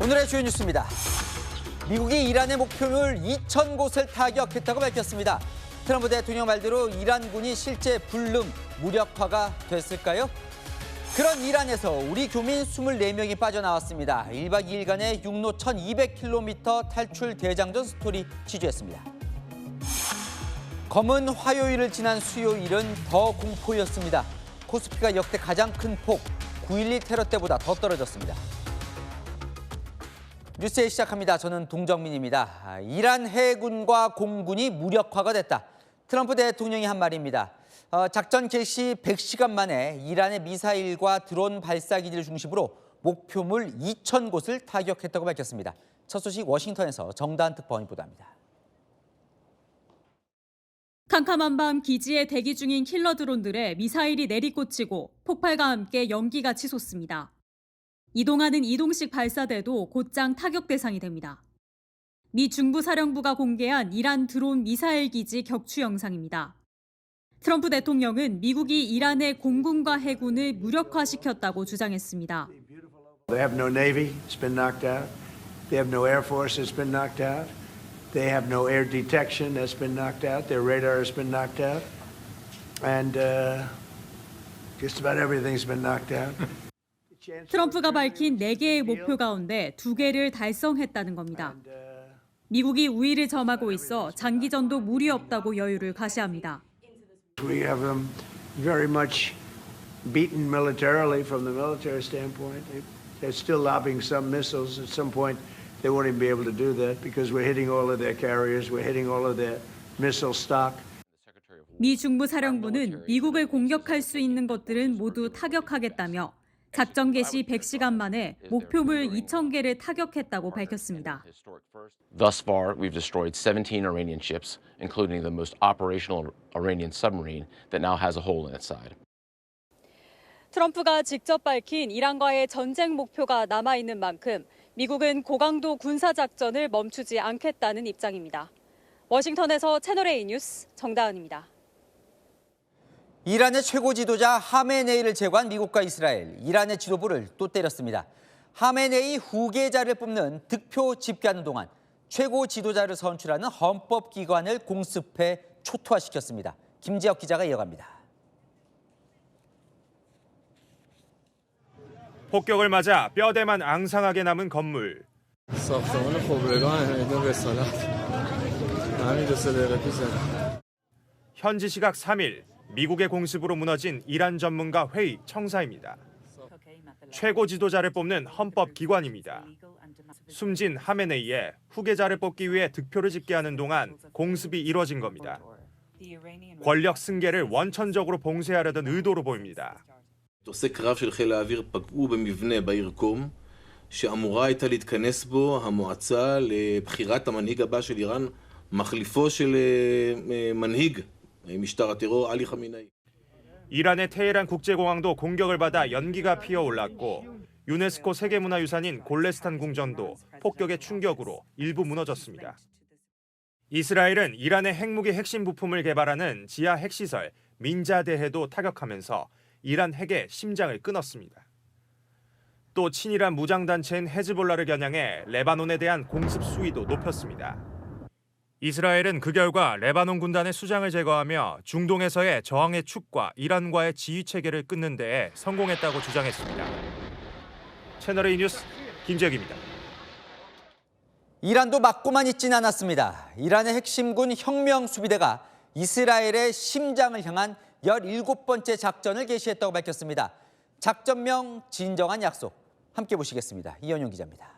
오늘의 주요 뉴스입니다. 미국이 이란의 목표물 2,000곳을 타격했다고 밝혔습니다. 트럼프 대통령 말대로 이란군이 실제 불능, 무력화가 됐을까요? 그런 이란에서 우리 교민 24명이 빠져나왔습니다. 1박 2일간의 육로 1,200km 탈출 대장전 스토리 취재했습니다. 검은 화요일을 지난 수요일은 더 공포였습니다. 코스피가 역대 가장 큰 폭, 9.11 테러 때보다 더 떨어졌습니다. 뉴스에 시작합니다. 저는 동정민입니다. 이란 해군과 공군이 무력화가 됐다. 트럼프 대통령이 한 말입니다. 작전 개시 100시간 만에 이란의 미사일과 드론 발사기지를 중심으로 목표물 2,000곳을 타격했다고 밝혔습니다. 첫 소식 워싱턴에서 정다은 특파원이 보도합니다. 캄캄한 밤 기지에 대기 중인 킬러 드론들에 미사일이 내리꽂히고 폭발과 함께 연기가 치솟습니다. 이동하는 이동식 발사대도 곧장 타격 대상이 됩니다. 미 중부사령부가 공개한 이란 드론 미사일 기지 격추 영상입니다. 트럼프 대통령은 미국이 이란의 공군과 해군을 무력화시켰다고 주장했습니다. They have no navy, it's been knocked out. They have no air force, it's been knocked out. They have no air detection, that's been knocked out. Their radar has been knocked out. And just about everything's been knocked out. 트럼프가 밝힌 4개의 목표 가운데 2개를 달성했다는 겁니다. 미국이 우위를 점하고 있어 장기전도 무리 없다고 여유를 가시합니다. We have them very much beaten militarily from the military standpoint. They're still lobbing some missiles. At some point, they won't even be able to do that because we're hitting all of their carriers, we're hitting all of their missile stock. 미 중부사령부는 미국을 공격할 수 있는 것들은 모두 타격하겠다며 작전 개시 100시간 만에 목표물 2,000개를 타격했다고 밝혔습니다. Thus far, we've destroyed 17 Iranian ships, including the most operational Iranian submarine that now has a hole in its side. 트럼프가 직접 밝힌 이란과의 전쟁 목표가 남아있는 만큼 미국은 고강도 군사작전을 멈추지 않겠다는 입장입니다. 워싱턴에서 채널A 뉴스 정다은입니다. 이란의 최고 지도자 하메네이를 제거한 미국과 이스라엘, 이란의 지도부를 또 때렸습니다. 하메네이 후계자를 뽑는 득표 집계하는 동안 최고 지도자를 선출하는 헌법기관을 공습해 초토화시켰습니다. 김지혁 기자가 이어갑니다. 폭격을 맞아 뼈대만 앙상하게 남은 건물. 현지 시각 3일, 미국의 공습으로 무너진 이란 전문가 회의 청사입니다. 최고 지도자를 뽑는 헌법기관입니다. 숨진 하메네이의 후계자를 뽑기 위해 득표를 집계하는 동안 공습이 이뤄진 겁니다. 권력 승계를 원천적으로 봉쇄하려던 의도로 보입니다. מטוסי קרב של חיל האוויר פגעו במבנה בעיר קום, שאמורה הייתה להתכנס בו המועצה לבחירת המנהיג הבא של איראן, מחליפו של מנהיג משטר הטרור עלי חמינאי. 이란의 테헤란 국제공항도 공격을 받아 연기가 피어올랐고 유네스코 세계문화유산인 골레스탄 궁전도 폭격의 충격으로 일부 무너졌습니다. 이스라엘은 이란의 핵무기 핵심 부품을 개발하는 지하 핵시설 민자대해도 타격하면서 이란 핵의 심장을 끊었습니다. 또 친이란 무장단체인 헤즈볼라를 겨냥해 레바논에 대한 공습 수위도 높였습니다. 이스라엘은 그 결과 레바논 군단의 수장을 제거하며 중동에서의 저항의 축과 이란과의 지휘체계를 끊는 데에 성공했다고 주장했습니다. 채널A 뉴스 김재혁입니다. 이란도 맞고만 있진 않았습니다. 이란의 핵심군 혁명수비대가 이스라엘의 심장을 향한 17번째 작전을 개시했다고 밝혔습니다. 작전명 진정한 약속. 함께 보시겠습니다. 이현용 기자입니다.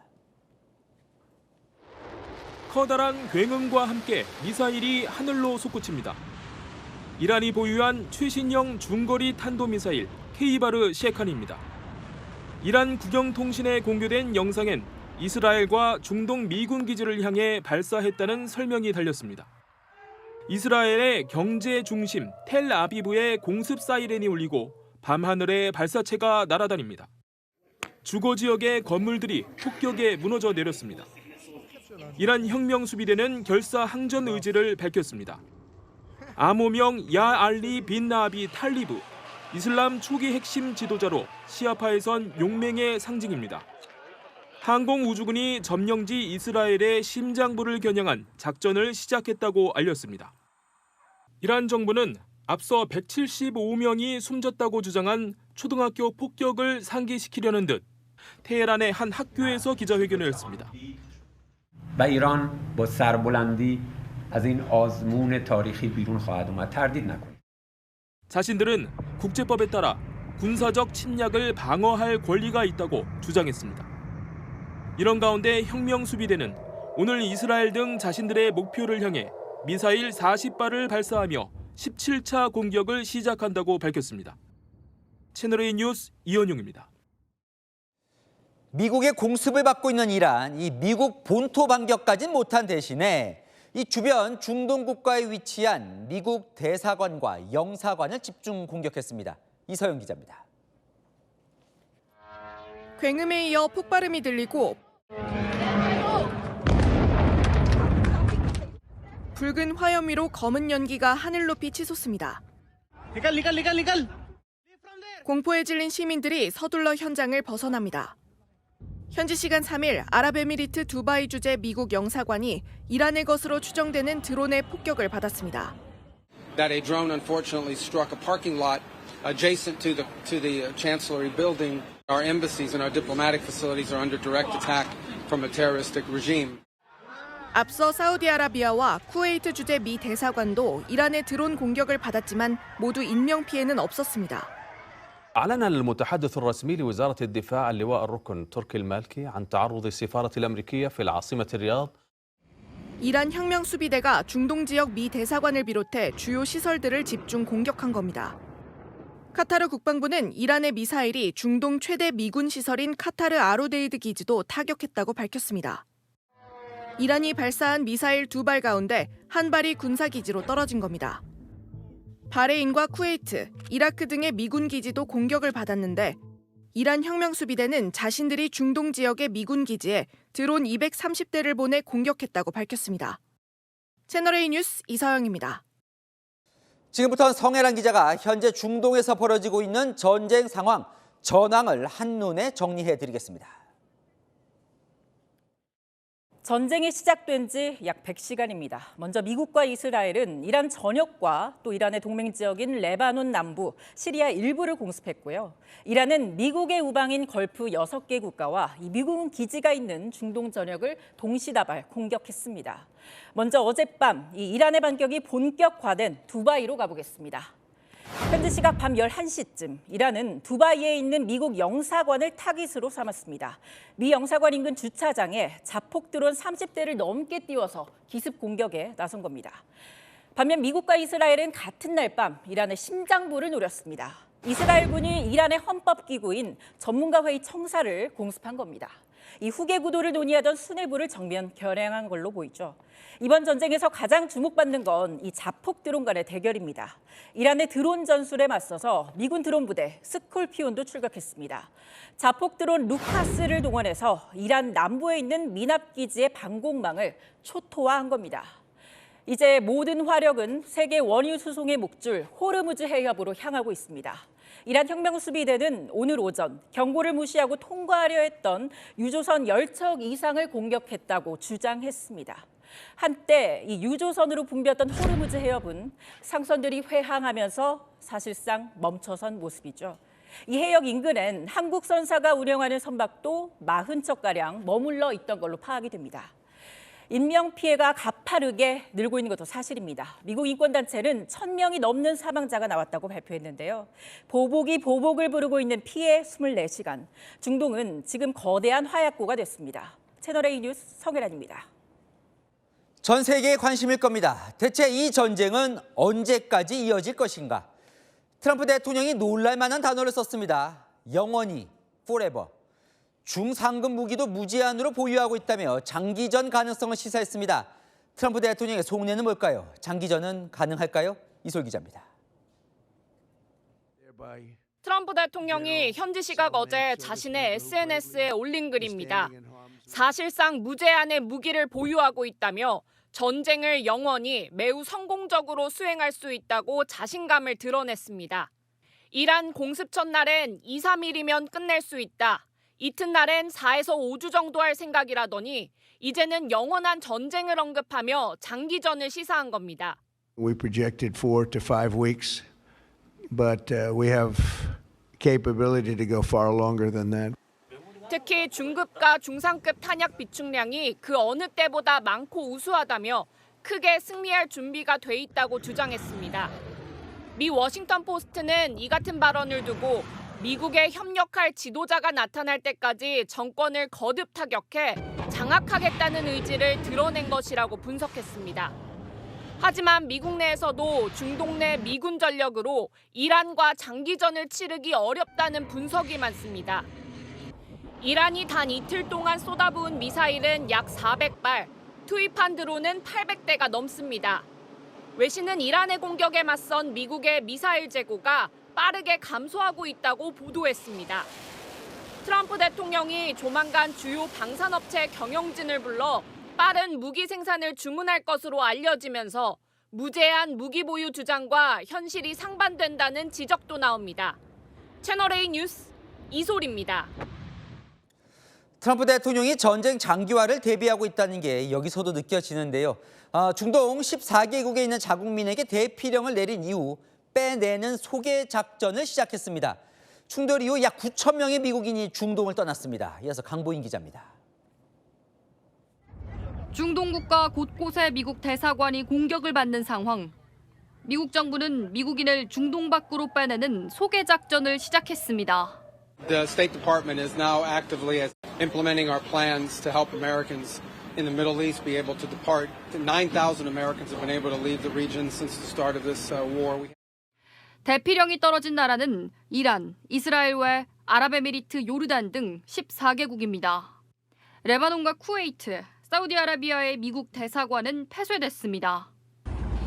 커다란 굉음과 함께 미사일이 하늘로 솟구칩니다. 이란이 보유한 최신형 중거리 탄도미사일 케이바르 셰칸입니다. 이란 국영통신에 공개된 영상엔 이스라엘과 중동 미군 기지를 향해 발사했다는 설명이 달렸습니다. 이스라엘의 경제 중심 텔아비브의 공습 사이렌이 울리고 밤하늘에 발사체가 날아다닙니다. 주거 지역의 건물들이 폭격에 무너져 내렸습니다. 이란 혁명수비대는 결사 항전 의지를 밝혔습니다. 암호명 야 알리 빈 나비 탈리브, 이슬람 초기 핵심 지도자로 시아파에선 용맹의 상징입니다. 항공우주군이 점령지 이스라엘의 심장부를 겨냥한 작전을 시작했다고 알렸습니다. 이란 정부는 앞서 175명이 숨졌다고 주장한 초등학교 폭격을 상기시키려는 듯 테헤란의 한 학교에서 기자회견을 했습니다. و ایران با سربلندی از این آزمون تاریخی بیرون خواهد اومد. تردید نکنید. 자신들은 국제법에 따라 군사적 침략을 방어할 권리가 있다고 주장했습니다. 이런 가운데 혁명수비대는 오늘 이스라엘 등 자신들의 목표를 향해 미사일 40발을 발사하며 17차 공격을 시작한다고 밝혔습니다. 채널A 뉴스 이현용입니다. 미국의 공습을 받고 있는 이란, 이 미국 본토 반격까지는 못한 대신에 이 주변 중동 국가에 위치한 미국 대사관과 영사관을 집중 공격했습니다. 이서영 기자입니다. 굉음에 이어 폭발음이 들리고 붉은 화염 위로 검은 연기가 하늘 높이 치솟습니다. 공포에 질린 시민들이 서둘러 현장을 벗어납니다. 현지 시간 3일 아랍에미리트 두바이 주재 미국 영사관이 이란의 것으로 추정되는 드론의 폭격을 받았습니다. That a drone unfortunately struck a parking lot adjacent to the Chancellery building. Our embassies and our diplomatic facilities are under direct attack from a terroristic regime. 앞서 사우디아라비아와 쿠웨이트 주재 미 대사관도 이란의 드론 공격을 받았지만 모두 인명 피해는 없었습니다. أعلن المتحدث الرسمي لوزارة الدفاع اللواء الركن تركي المالكي عن تعرض السفارة الأمريكية في العاصمة الرياض. 이란 혁명수비대가 중동 지역 미 대사관을 비롯해 주요 시설들을 집중 공격한 겁니다. 카타르 국방부는 이란의 미사일이 중동 최대 미군 시설인 카타르 아로데이드 기지도 타격했다고 밝혔습니다. 이란이 발사한 미사일 2발 가운데 한 발이 군사기지로 떨어진 겁니다. 바레인과 쿠웨이트, 이라크 등의 미군 기지도 공격을 받았는데 이란 혁명수비대는 자신들이 중동 지역의 미군 기지에 드론 230대를 보내 공격했다고 밝혔습니다. 채널A 뉴스 이서영입니다. 지금부터 성혜란 기자가 현재 중동에서 벌어지고 있는 전쟁 상황, 전황을 한눈에 정리해드리겠습니다. 전쟁이 시작된 지 약 100시간입니다. 먼저 미국과 이스라엘은 이란 전역과 또 이란의 동맹 지역인 레바논 남부, 시리아 일부를 공습했고요. 이란은 미국의 우방인 걸프 6개 국가와 이 미군 기지가 있는 중동 전역을 동시다발 공격했습니다. 먼저 어젯밤 이 이란의 반격이 본격화된 두바이로 가보겠습니다. 현지 시각 밤 11시쯤 이란은 두바이에 있는 미국 영사관을 타깃으로 삼았습니다. 미 영사관 인근 주차장에 자폭 드론 30대를 넘게 띄워서 기습 공격에 나선 겁니다. 반면 미국과 이스라엘은 같은 날 밤 이란의 심장부를 노렸습니다. 이스라엘군이 이란의 헌법기구인 전문가회의 청사를 공습한 겁니다. 이 후계 구도를 논의하던 수뇌부를 정면 겨냥한 걸로 보이죠. 이번 전쟁에서 가장 주목받는 건 이 자폭 드론 간의 대결입니다. 이란의 드론 전술에 맞서서 미군 드론 부대 스콜피온도 출격했습니다. 자폭 드론 루카스를 동원해서 이란 남부에 있는 미납 기지의 방공망을 초토화한 겁니다. 이제 모든 화력은 세계 원유 수송의 목줄 호르무즈 해협으로 향하고 있습니다. 이란 혁명수비대는 오늘 오전 경고를 무시하고 통과하려 했던 유조선 10척 이상을 공격했다고 주장했습니다. 한때 이 유조선으로 붐볐던 호르무즈 해협은 상선들이 회항하면서 사실상 멈춰선 모습이죠. 이 해역 인근엔 한국 선사가 운영하는 선박도 40척가량 머물러 있던 걸로 파악이 됩니다. 인명피해가 가파르게 늘고 있는 것도 사실입니다. 미국 인권단체는 1000명이 넘는 사망자가 나왔다고 발표했는데요. 보복이 보복을 부르고 있는 피해 24시간. 중동은 지금 거대한 화약고가 됐습니다. 채널A 뉴스 성혜란입니다. 전 세계의 관심일 겁니다. 대체 이 전쟁은 언제까지 이어질 것인가? 트럼프 대통령이 놀랄 만한 단어를 썼습니다. 영원히, forever. 중상급 무기도 무제한으로 보유하고 있다며 장기전 가능성을 시사했습니다. 트럼프 대통령의 속내는 뭘까요? 장기전은 가능할까요? 이솔 기자입니다. 트럼프 대통령이 현지 시각 어제 자신의 SNS에 올린 글입니다. 사실상 무제한의 무기를 보유하고 있다며 전쟁을 영원히 매우 성공적으로 수행할 수 있다고 자신감을 드러냈습니다. 이란 공습 첫날엔 2, 3일이면 끝낼 수 있다. 이튿날엔 4에서 5주 정도 할 생각이라더니 이제는 영원한 전쟁을 언급하며 장기전을 시사한 겁니다. We projected 4 to 5 weeks, but we have capability to go far longer than that. 특히 중급과 중상급 탄약 비축량이 그 어느 때보다 많고 우수하다며 크게 승리할 준비가 돼 있다고 주장했습니다. 미 워싱턴 포스트는 이 같은 발언을 두고 미국에 협력할 지도자가 나타날 때까지 정권을 거듭 타격해 장악하겠다는 의지를 드러낸 것이라고 분석했습니다. 하지만 미국 내에서도 중동 내 미군 전력으로 이란과 장기전을 치르기 어렵다는 분석이 많습니다. 이란이 단 이틀 동안 쏟아부은 미사일은 약 400발, 투입한 드론은 800대가 넘습니다. 외신은 이란의 공격에 맞선 미국의 미사일 재고가 빠르게 감소하고 있다고 보도했습니다. 트럼프 대통령이 조만간 주요 방산업체 경영진을 불러 빠른 무기 생산을 주문할 것으로 알려지면서 무제한 무기 보유 주장과 현실이 상반된다는 지적도 나옵니다. 채널A 뉴스 이솔입니다. 트럼프 대통령이 전쟁 장기화를 대비하고 있다는 게 여기서도 느껴지는데요. 중동 14개국에 있는 자국민에게 대피령을 내린 이후 빼내는 소개 작전을 시작했습니다. 충돌 이후 약 9천 명의 미국인이 중동을 떠났습니다. 이어서 강보인 기자입니다. 중동 국가 곳곳에 미국 대사관이 공격을 받는 상황. 미국 정부는 미국인을 중동 밖으로 빼내는 소개 작전을 시작했습니다. The State Department is now actively implementing our plans to help Americans in the Middle East be able to depart. 9,000 Americans have been able to leave the region since the start of this war. 대피령이 떨어진 나라는 이란, 이스라엘 외 아랍에미리트, 요르단 등 14개국입니다. 레바논과 쿠웨이트, 사우디아라비아의 미국 대사관은 폐쇄됐습니다.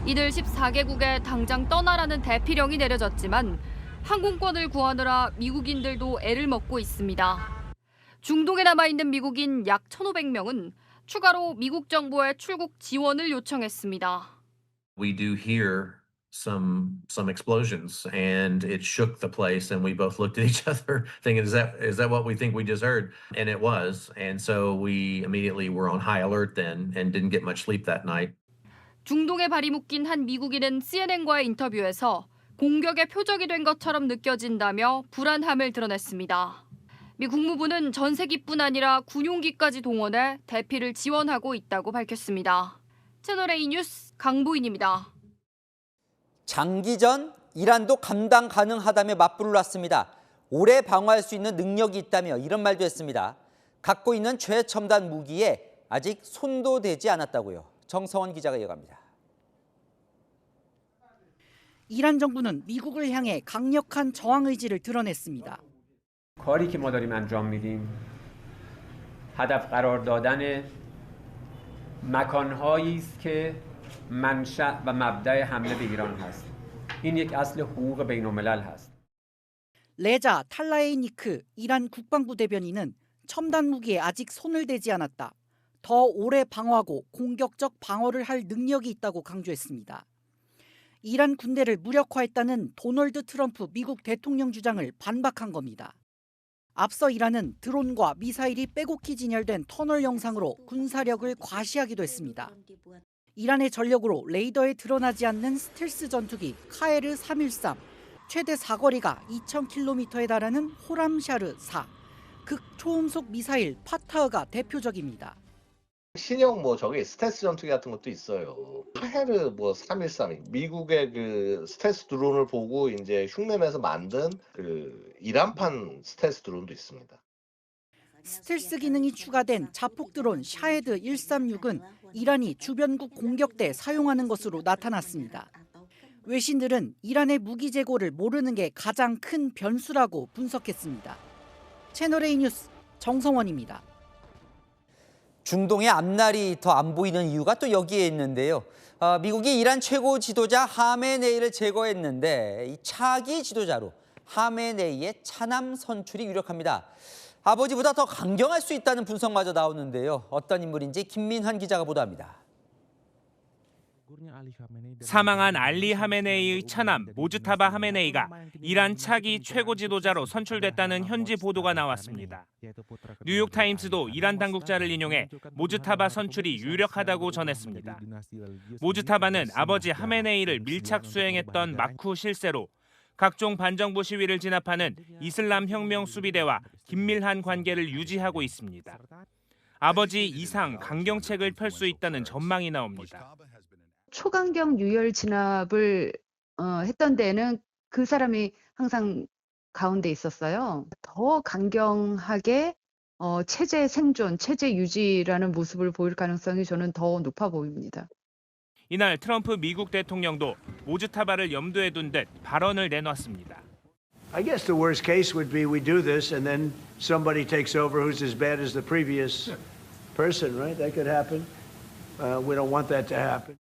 이들 14개국에 당장 떠나라는 대피령이 내려졌지만 항공권을 구하느라 미국인들도 애를 먹고 있습니다. 중동에 남아있는 미국인 약 1,500명은 추가로 미국 정부에 출국 지원을 요청했습니다. We do hear some explosions and it shook the place and we both looked at each other thinking is that what we think we just heard? And it was. And so we immediately were on high alert then and didn't get much sleep that night. 중동에 발이 묶인 한 미국인은 CNN과의 인터뷰에서 공격의 표적이 된 것처럼 느껴진다며 불안함을 드러냈습니다. 미 국무부는 전세기뿐 아니라 군용기까지 동원해 대피를 지원하고 있다고 밝혔습니다. 채널A 뉴스 강보인입니다. 장기전, 이란도 감당 가능하다며 맞불을 놨습니다. 오래 방어할 수 있는 능력이 있다며 이런 말도 했습니다. 갖고 있는 최첨단 무기에 아직 손도 대지 않았다고요. 정성원 기자가 이어갑니다. 이란 정부는 미국을 향해 강력한 저항 의지를 드러냈습니다. کاری که ما داریم انجام میدیم هدف قرار دادن مکانهایی است که منشأ و مبدأ حمله به ایران هست. این یک اصل حقوق بین‌الملل هست. 레자 탈라에이니크 이란 국방부 대변인은 첨단 무기에 아직 손을 대지 않았다. 더 오래 방어하고 공격적 방어를 할 능력이 있다고 강조했습니다. 이란 군대를 무력화했다는 도널드 트럼프 미국 대통령 주장을 반박한 겁니다. 앞서 이란은 드론과 미사일이 빼곡히 진열된 터널 영상으로 군사력을 과시하기도 했습니다. 이란의 전력으로 레이더에 드러나지 않는 스텔스 전투기 카에르 313, 최대 사거리가 2,000km에 달하는 호람샤르 4, 극초음속 미사일 파타흐가 대표적입니다. 신형 저기 스텔스 전투기 같은 것도 있어요. 카헤르 313 미국의 그 스텔스 드론을 보고 이제 흉내내서 만든 그 이란판 스텔스 드론도 있습니다. 스텔스 기능이 추가된 자폭 드론 샤헤드 136은 이란이 주변국 공격 때 사용하는 것으로 나타났습니다. 외신들은 이란의 무기 재고를 모르는 게 가장 큰 변수라고 분석했습니다. 채널A 뉴스 정성원입니다. 중동의 앞날이 더 안 보이는 이유가 또 여기에 있는데요. 미국이 이란 최고 지도자 하메네이를 제거했는데 이 차기 지도자로 하메네이의 차남 선출이 유력합니다. 아버지보다 더 강경할 수 있다는 분석마저 나오는데요. 어떤 인물인지 김민환 기자가 보도합니다. 사망한 알리 하메네이의 차남 모즈타바 하메네이가 이란 차기 최고 지도자로 선출됐다는 현지 보도가 나왔습니다. 뉴욕타임스도 이란 당국자를 인용해 모즈타바 선출이 유력하다고 전했습니다. 모즈타바는 아버지 하메네이를 밀착 수행했던 마쿠 실세로 각종 반정부 시위를 진압하는 이슬람 혁명 수비대와 긴밀한 관계를 유지하고 있습니다. 아버지 이상 강경책을 펼 수 있다는 전망이 나옵니다. 초강경 유혈 진압을 했던 데는 그 사람이 항상 가운데 있었어요. 더 강경하게 체제 생존, 체제 유지라는 모습을 보일 가능성이 저는 더 높아 보입니다. 이날 트럼프 미국 대통령도 모즈타바를 염두에 둔 듯 발언을 내놨습니다. I guess the worst case would be we do this and then somebody takes over who's as bad as the previous person, right? That could happen. We don't want that to happen.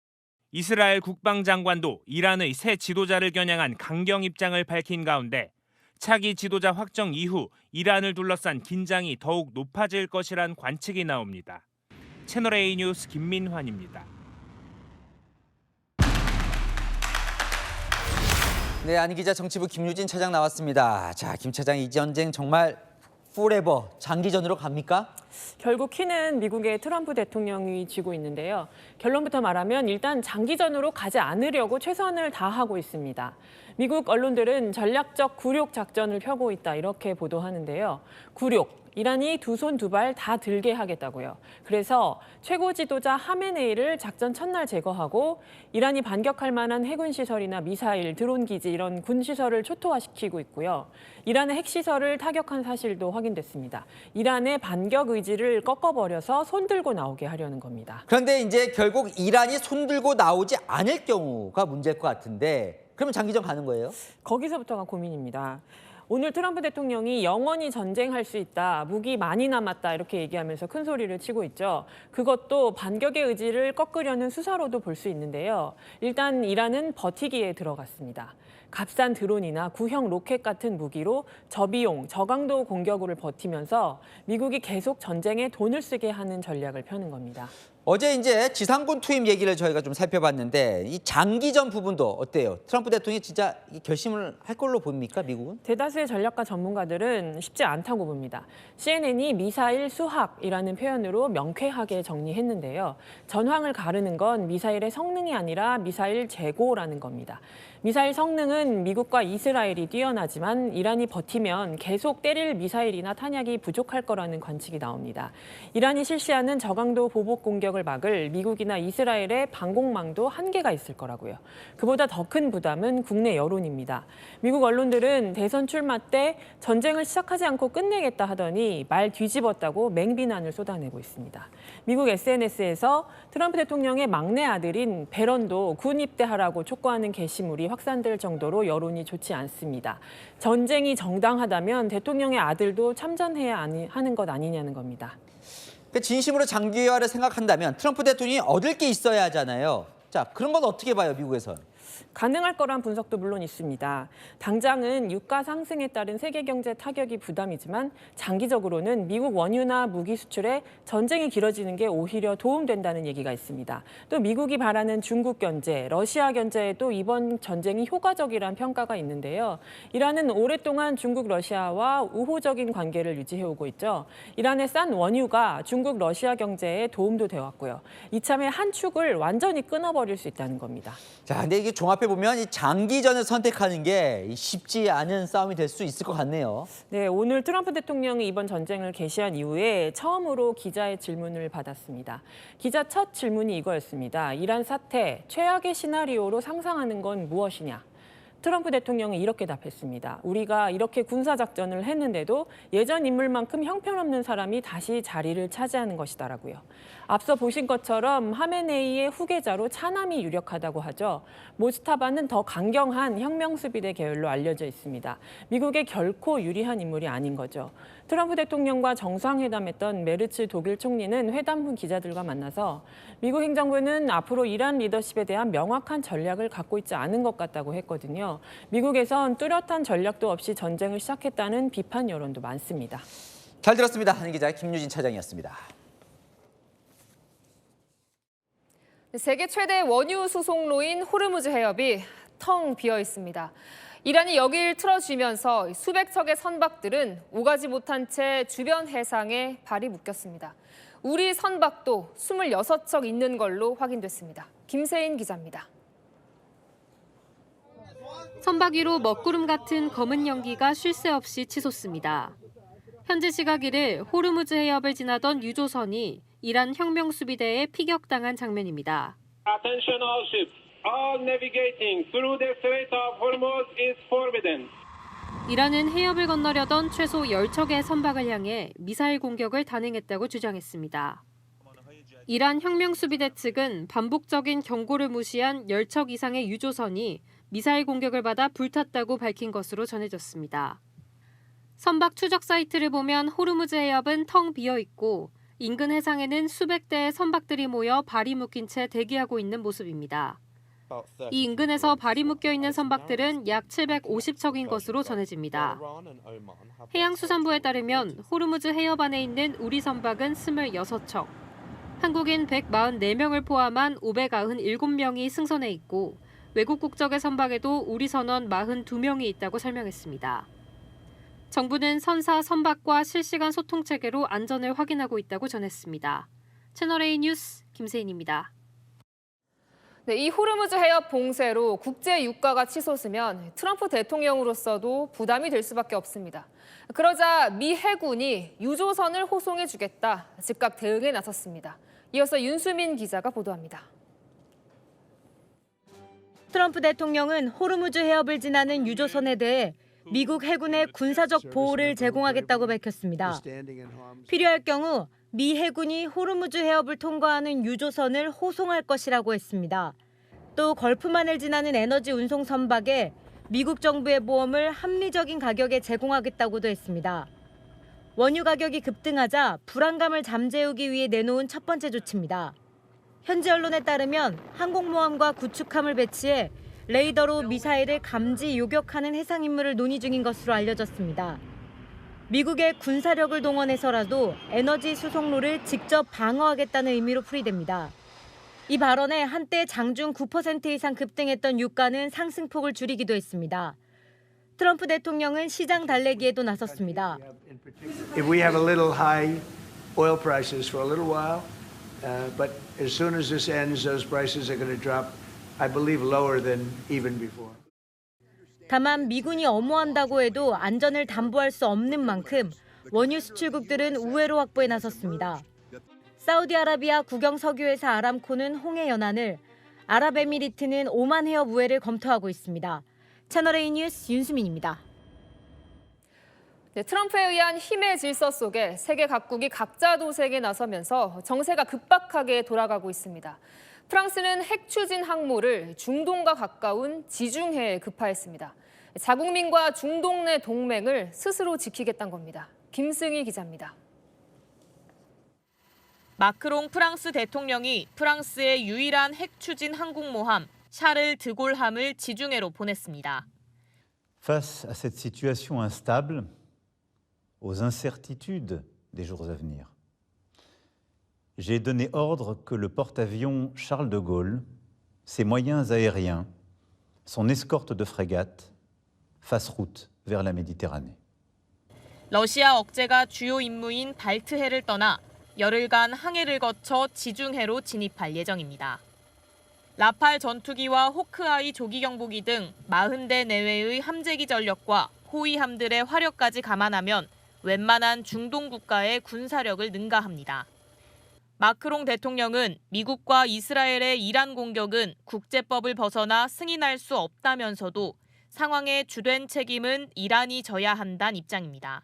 이스라엘 국방장관도 이란의 새 지도자를 겨냥한 강경 입장을 밝힌 가운데 차기 지도자 확정 이후 이란을 둘러싼 긴장이 더욱 높아질 것이란 관측이 나옵니다. 채널A 뉴스 김민환입니다. 네, 안 기자, 정치부 김유진 차장 나왔습니다. 자, 김 차장, 이 전쟁 정말 포레버, 장기전으로 갑니까? 결국 키는 미국의 트럼프 대통령이 쥐고 있는데요. 결론부터 말하면 일단 장기전으로 가지 않으려고 최선을 다하고 있습니다. 미국 언론들은 전략적 굴욕 작전을 펴고 있다 이렇게 보도하는데요. 굴욕. 이란이 두 손 두 발 다 들게 하겠다고요. 그래서 최고 지도자 하메네이를 작전 첫날 제거하고 이란이 반격할 만한 해군 시설이나 미사일, 드론 기지 이런 군 시설을 초토화시키고 있고요. 이란의 핵 시설을 타격한 사실도 확인됐습니다. 이란의 반격 의지를 꺾어버려서 손 들고 나오게 하려는 겁니다. 그런데 이제 결국 이란이 손 들고 나오지 않을 경우가 문제일 것 같은데 그러면 장기전 가는 거예요? 거기서부터가 고민입니다. 오늘 트럼프 대통령이 영원히 전쟁할 수 있다, 무기 많이 남았다 이렇게 얘기하면서 큰 소리를 치고 있죠. 그것도 반격의 의지를 꺾으려는 수사로도 볼 수 있는데요. 일단 이란은 버티기에 들어갔습니다. 값싼 드론이나 구형 로켓 같은 무기로 저비용, 저강도 공격을 버티면서 미국이 계속 전쟁에 돈을 쓰게 하는 전략을 펴는 겁니다. 어제 이제 지상군 투입 얘기를 저희가 좀 살펴봤는데 이 장기전 부분도 어때요? 트럼프 대통령이 진짜 결심을 할 걸로 보입니까, 미국은? 대다수의 전략가 전문가들은 쉽지 않다고 봅니다. CNN이 미사일 수학이라는 표현으로 명쾌하게 정리했는데요. 전황을 가르는 건 미사일의 성능이 아니라 미사일 재고라는 겁니다. 미사일 성능은 미국과 이스라엘이 뛰어나지만 이란이 버티면 계속 때릴 미사일이나 탄약이 부족할 거라는 관측이 나옵니다. 이란이 실시하는 저강도 보복 공격을 막을 미국이나 이스라엘의 방공망도 한계가 있을 거라고요. 그보다 더 큰 부담은 국내 여론입니다. 미국 언론들은 대선 출마 때 전쟁을 시작하지 않고 끝내겠다 하더니 말 뒤집었다고 맹비난을 쏟아내고 있습니다. 미국 SNS에서 트럼프 대통령의 막내 아들인 베런도 군 입대하라고 촉구하는 게시물이 확산될 정도로 여론이 좋지 않습니다. 전쟁이 정당하다면 대통령의 아들도 참전해야 하는 것 아니냐는 겁니다. 진심으로 장기화를 생각한다면 트럼프 대통령이 얻을 게 있어야 하잖아요. 자, 그런 건 어떻게 봐요, 미국에선? 가능할 거란 분석도 물론 있습니다. 당장은 유가 상승에 따른 세계 경제 타격이 부담이지만 장기적으로는 미국 원유나 무기 수출에 전쟁이 길어지는 게 오히려 도움된다는 얘기가 있습니다. 또 미국이 바라는 중국 견제, 러시아 견제에도 이번 전쟁이 효과적이란 평가가 있는데요. 이란은 오랫동안 중국, 러시아와 우호적인 관계를 유지해오고 있죠. 이란의 싼 원유가 중국, 러시아 경제에 도움도 되었고요. 이참에 한 축을 완전히 끊어버릴 수 있다는 겁니다. 자, 근데 이게 종합해 보면 이 장기전을 선택하는 게 쉽지 않은 싸움이 될 수 있을 것 같네요. 네, 오늘 트럼프 대통령이 이번 전쟁을 개시한 이후에 처음으로 기자의 질문을 받았습니다. 기자 첫 질문이 이거였습니다. 이란 사태, 최악의 시나리오로 상상하는 건 무엇이냐? 트럼프 대통령이 이렇게 답했습니다. 우리가 이렇게 군사작전을 했는데도 예전 인물만큼 형편없는 사람이 다시 자리를 차지하는 것이다라고요. 앞서 보신 것처럼 하메네이의 후계자로 차남이 유력하다고 하죠. 모즈타바는 더 강경한 혁명수비대 계열로 알려져 있습니다. 미국에 결코 유리한 인물이 아닌 거죠. 트럼프 대통령과 정상회담했던 메르츠 독일 총리는 회담 후 기자들과 만나서 미국 행정부는 앞으로 이란 리더십에 대한 명확한 전략을 갖고 있지 않은 것 같다고 했거든요. 미국에선 뚜렷한 전략도 없이 전쟁을 시작했다는 비판 여론도 많습니다. 잘 들었습니다. 한 기자 김유진 차장이었습니다. 세계 최대 원유 수송로인 호르무즈 해협이 텅 비어 있습니다. 이란이 여길 틀어쥐면서 수백 척의 선박들은 오가지 못한 채 주변 해상에 발이 묶였습니다. 우리 선박도 26척 있는 걸로 확인됐습니다. 김세인 기자입니다. 선박 위로 먹구름 같은 검은 연기가 쉴 새 없이 치솟습니다. 현지 시각 1일 호르무즈 해협을 지나던 유조선이 이란 혁명수비대에 피격당한 장면입니다. Attention all ships. All navigating through the Strait of Hormuz is forbidden. 이란은 해협을 건너려던 최소 10척의 선박을 향해 미사일 공격을 단행했다고 주장했습니다. 이란 혁명수비대 측은 반복적인 경고를 무시한 10척 이상의 유조선이 미사일 공격을 받아 불탔다고 밝힌 것으로 전해졌습니다. 선박 추적 사이트를 보면 호르무즈 해협은 텅 비어 있고 인근 해상에는 수백 대의 선박들이 모여 발이 묶인 채 대기하고 있는 모습입니다. 이 인근에서 발이 묶여 있는 선박들은 약 750척인 것으로 전해집니다. 해양수산부에 따르면 호르무즈 해협 안에 있는 우리 선박은 26척, 한국인 144명을 포함한 597명이 승선해 있고 외국 국적의 선박에도 우리 선원 42명이 있다고 설명했습니다. 정부는 선사 선박과 실시간 소통 체계로 안전을 확인하고 있다고 전했습니다. 채널A 뉴스 김세인입니다. 네, 이 호르무즈 해협 봉쇄로 국제 유가가 치솟으면 트럼프 대통령으로서도 부담이 될 수밖에 없습니다. 그러자 미 해군이 유조선을 호송해주겠다 즉각 대응에 나섰습니다. 이어서 윤수민 기자가 보도합니다. 트럼프 대통령은 호르무즈 해협을 지나는 유조선에 대해 미국 해군의 군사적 보호를 제공하겠다고 밝혔습니다. 필요할 경우 미 해군이 호르무즈 해협을 통과하는 유조선을 호송할 것이라고 했습니다. 또 걸프만을 지나는 에너지 운송 선박에 미국 정부의 보험을 합리적인 가격에 제공하겠다고도 했습니다. 원유 가격이 급등하자 불안감을 잠재우기 위해 내놓은 첫 번째 조치입니다. 현지 언론에 따르면 항공모함과 구축함을 배치해 레이더로 미사일을 감지 요격하는 해상 임무를 논의 중인 것으로 알려졌습니다. 미국의 군사력을 동원해서라도 에너지 수송로를 직접 방어하겠다는 의미로 풀이됩니다. 이 발언에 한때 장중 9% 이상 급등했던 유가는 상승폭을 줄이기도 했습니다. 트럼프 대통령은 시장 달래기에도 나섰습니다. If we have a little high oil prices for a little while, but as soon as this ends, those prices are going to drop, I believe, lower than even before. 다만 미군이 엄호한다고 해도 안전을 담보할 수 없는 만큼 원유 수출국들은 우회로 확보에 나섰습니다. 사우디아라비아 국영 석유회사 아람코는 홍해 연안을, 아랍에미리트는 오만 해협 우회를 검토하고 있습니다. 채널A 뉴스 윤수민입니다. 네, 트럼프에 의한 힘의 질서 속에 세계 각국이 각자 도색에 나서면서 정세가 급박하게 돌아가고 있습니다. 프랑스는 핵 추진 항모를 중동과 가까운 지중해에 급파했습니다. 자국민과 중동 내 동맹을 스스로 지키겠다는 겁니다. 김승희 기자입니다. 마크롱 프랑스 대통령이 프랑스의 유일한 핵 추진 항공모함 샤를 드골함을 지중해로 보냈습니다. Face à cette situation instable, aux incertitudes des jours à venir, j'ai donné ordre que le porte-avions Charles de Gaulle, ses moyens aériens, son escorte de frégates fassent route vers la Méditerranée. 러시아 억제가 주요 임무인 발트해를 떠나 열흘간 항해를 거쳐 지중해로 진입할 예정입니다. 라팔 전투기와 호크아이 조기 경보기 등 40대 내외의 함재기 전력과 호위함들의 화력까지 감안하면 웬만한 중동 국가의 군사력을 능가합니다. 마크롱 대통령은 미국과 이스라엘의 이란 공격은 국제법을 벗어나 승인할 수 없다면서도 상황의 주된 책임은 이란이 져야 한다는 입장입니다.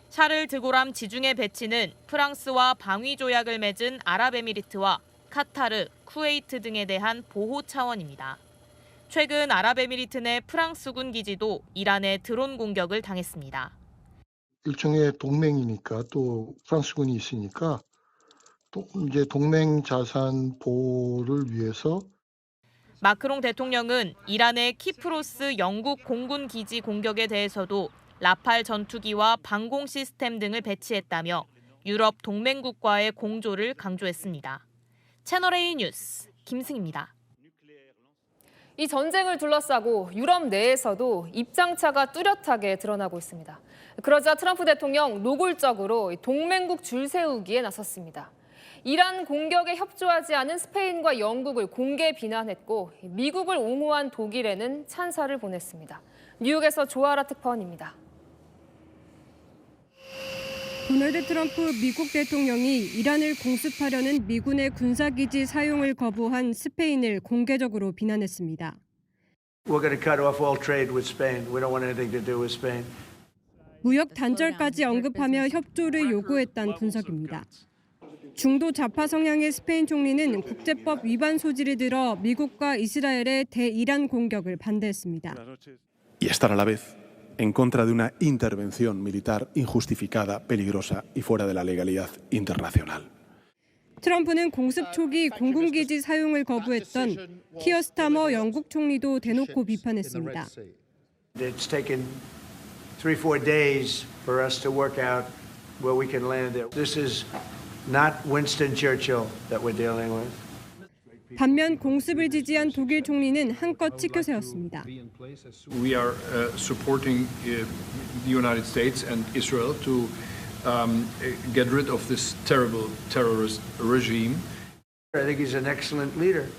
샤를 드골함 지중해 배치는 프랑스와 방위 조약을 맺은 아랍에미리트와 카타르, 쿠웨이트 등에 대한 보호 차원입니다. 최근 아랍에미리트 내 프랑스군 기지도 이란의 드론 공격을 당했습니다. 일종의 동맹이니까 또 프랑스군이 있으니까 또 이제 동맹 자산 보호를 위해서 마크롱 대통령은 이란의 키프로스 영국 공군 기지 공격에 대해서도 라팔 전투기와 방공 시스템 등을 배치했다며 유럽 동맹국과의 공조를 강조했습니다. 채널A 뉴스 김승입니다. 이 전쟁을 둘러싸고 유럽 내에서도 입장차가 뚜렷하게 드러나고 있습니다. 그러자 트럼프 대통령 노골적으로 동맹국 줄 세우기에 나섰습니다. 이란 공격에 협조하지 않은 스페인과 영국을 공개 비난했고 미국을 옹호한 독일에는 찬사를 보냈습니다. 뉴욕에서 조아라 특파원입니다. 도널드 트럼프 미국 대통령이 이란을 공습하려는 미군의 군사기지 사용을 거부한 스페인을 공개적으로 비난했습니다. We're going to cut off all trade with Spain. We don't want anything to do with Spain. 무역 단절까지 언급하며 협조를 요구했다는 분석입니다. 중도 좌파 성향의 스페인 총리는 국제법 위반 소지를 들어 미국과 이스라엘의 대이란 공격을 반대했습니다. Y estar a la vez en contra de una intervención militar injustificada, peligrosa y fuera de la legalidad internacional. 트럼프는 공습 초기 공군기지 사용을 거부했던 키어 스타머 영국 총리도 대놓고 비판했습니다. It's taken 3-4 days for us to work out where we can land it. This is not Winston Churchill that we're dealing with. 반면 공습을 지지한 독일 총리는 한껏 치켜 세웠습니다. We are supporting the United States and Israel to get rid of this terrible terrorist regime. I think he's an excellent leader.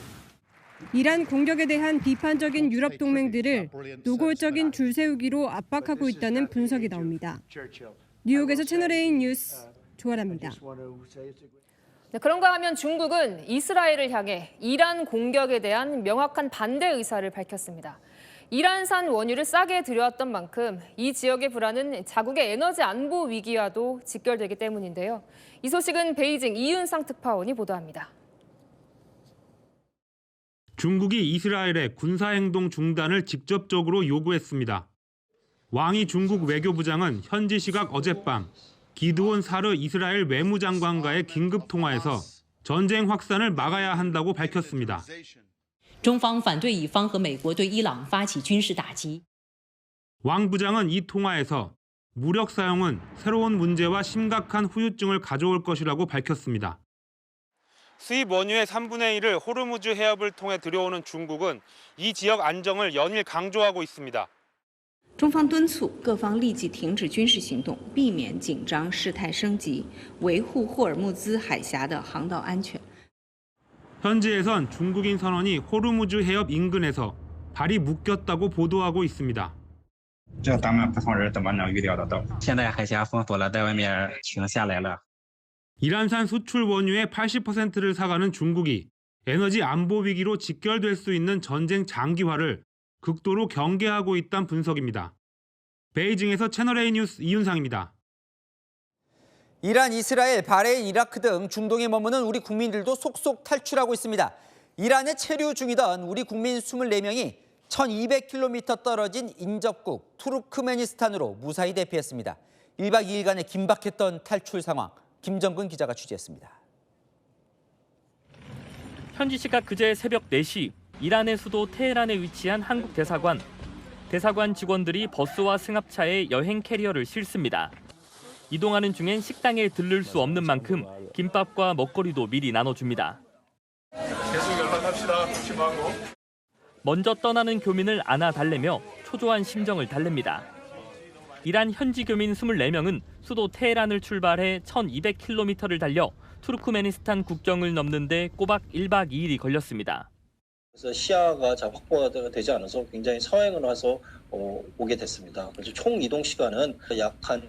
이란 공격에 대한 비판적인 유럽 동맹들을 노골적인 줄 세우기로 압박하고 있다는 분석이 나옵니다. 뉴욕에서 채널A 뉴스 조아라입니다. 네, 그런가 하면 중국은 이스라엘을 향해 이란 공격에 대한 명확한 반대 의사를 밝혔습니다. 이란산 원유를 싸게 들여왔던 만큼 이 지역의 불안은 자국의 에너지 안보 위기와도 직결되기 때문인데요. 이 소식은 베이징 이윤상 특파원이 보도합니다. 중국이 이스라엘의 군사행동 중단을 직접적으로 요구했습니다. 왕이 중국 외교부장은 현지 시각 어젯밤 기드온 사르 이스라엘 외무장관과의 긴급 통화에서 전쟁 확산을 막아야 한다고 밝혔습니다. 中方反对以方和美国对伊朗发起军事打击。 왕 부장은 이 통화에서 무력 사용은 새로운 문제와 심각한 후유증을 가져올 것이라고 밝혔습니다. 수입 원유의 3분의 1을 호르무즈 해협을 통해 들여오는 중국은 이 지역 안정을 연일 강조하고 있습니다. 中方敦促各方立即停止军事行动，避免紧张事态升级，维护霍尔木兹海峡的航道安全。 현지에선 중국인 선원이 호르무즈 해협 인근에서 발이 묶였다고 보도하고 있습니다. 这咱们普通人怎么能预料得到？现在海峡封锁了，在外面停下来了。 이란산 수출 원유의 80%를 사가는 중국이 에너지 안보 위기로 직결될 수 있는 전쟁 장기화를 극도로 경계하고 있다는 분석입니다. 베이징에서 채널A 뉴스 이윤상입니다. 이란, 이스라엘, 바레인, 이라크 등 중동에 머무는 우리 국민들도 속속 탈출하고 있습니다. 이란에 체류 중이던 우리 국민 24명이 1200km 떨어진 인접국 투르크메니스탄으로 무사히 대피했습니다. 1박 2일간의 긴박했던 탈출 상황, 김정근 기자가 취재했습니다. 현지 시각 그제 새벽 4시 이란의 수도 테헤란에 위치한 한국 대사관. 대사관 직원들이 버스와 승합차에 여행 캐리어를 실습니다. 이동하는 중엔 식당에 들를 수 없는 만큼 김밥과 먹거리도 미리 나눠줍니다. 계속 연락합시다. 조심하고. 먼저 떠나는 교민을 안아달래며 초조한 심정을 달랩니다. 이란 현지 교민 24명은 수도 테헤란을 출발해 1200km를 달려 투르크메니스탄 국경을 넘는데 꼬박 1박 2일이 걸렸습니다. 그래서 시야가 잘 확보가 되지 않아서 굉장히 서행을 해서 오게 됐습니다. 그래서 총 이동 시간은 약 한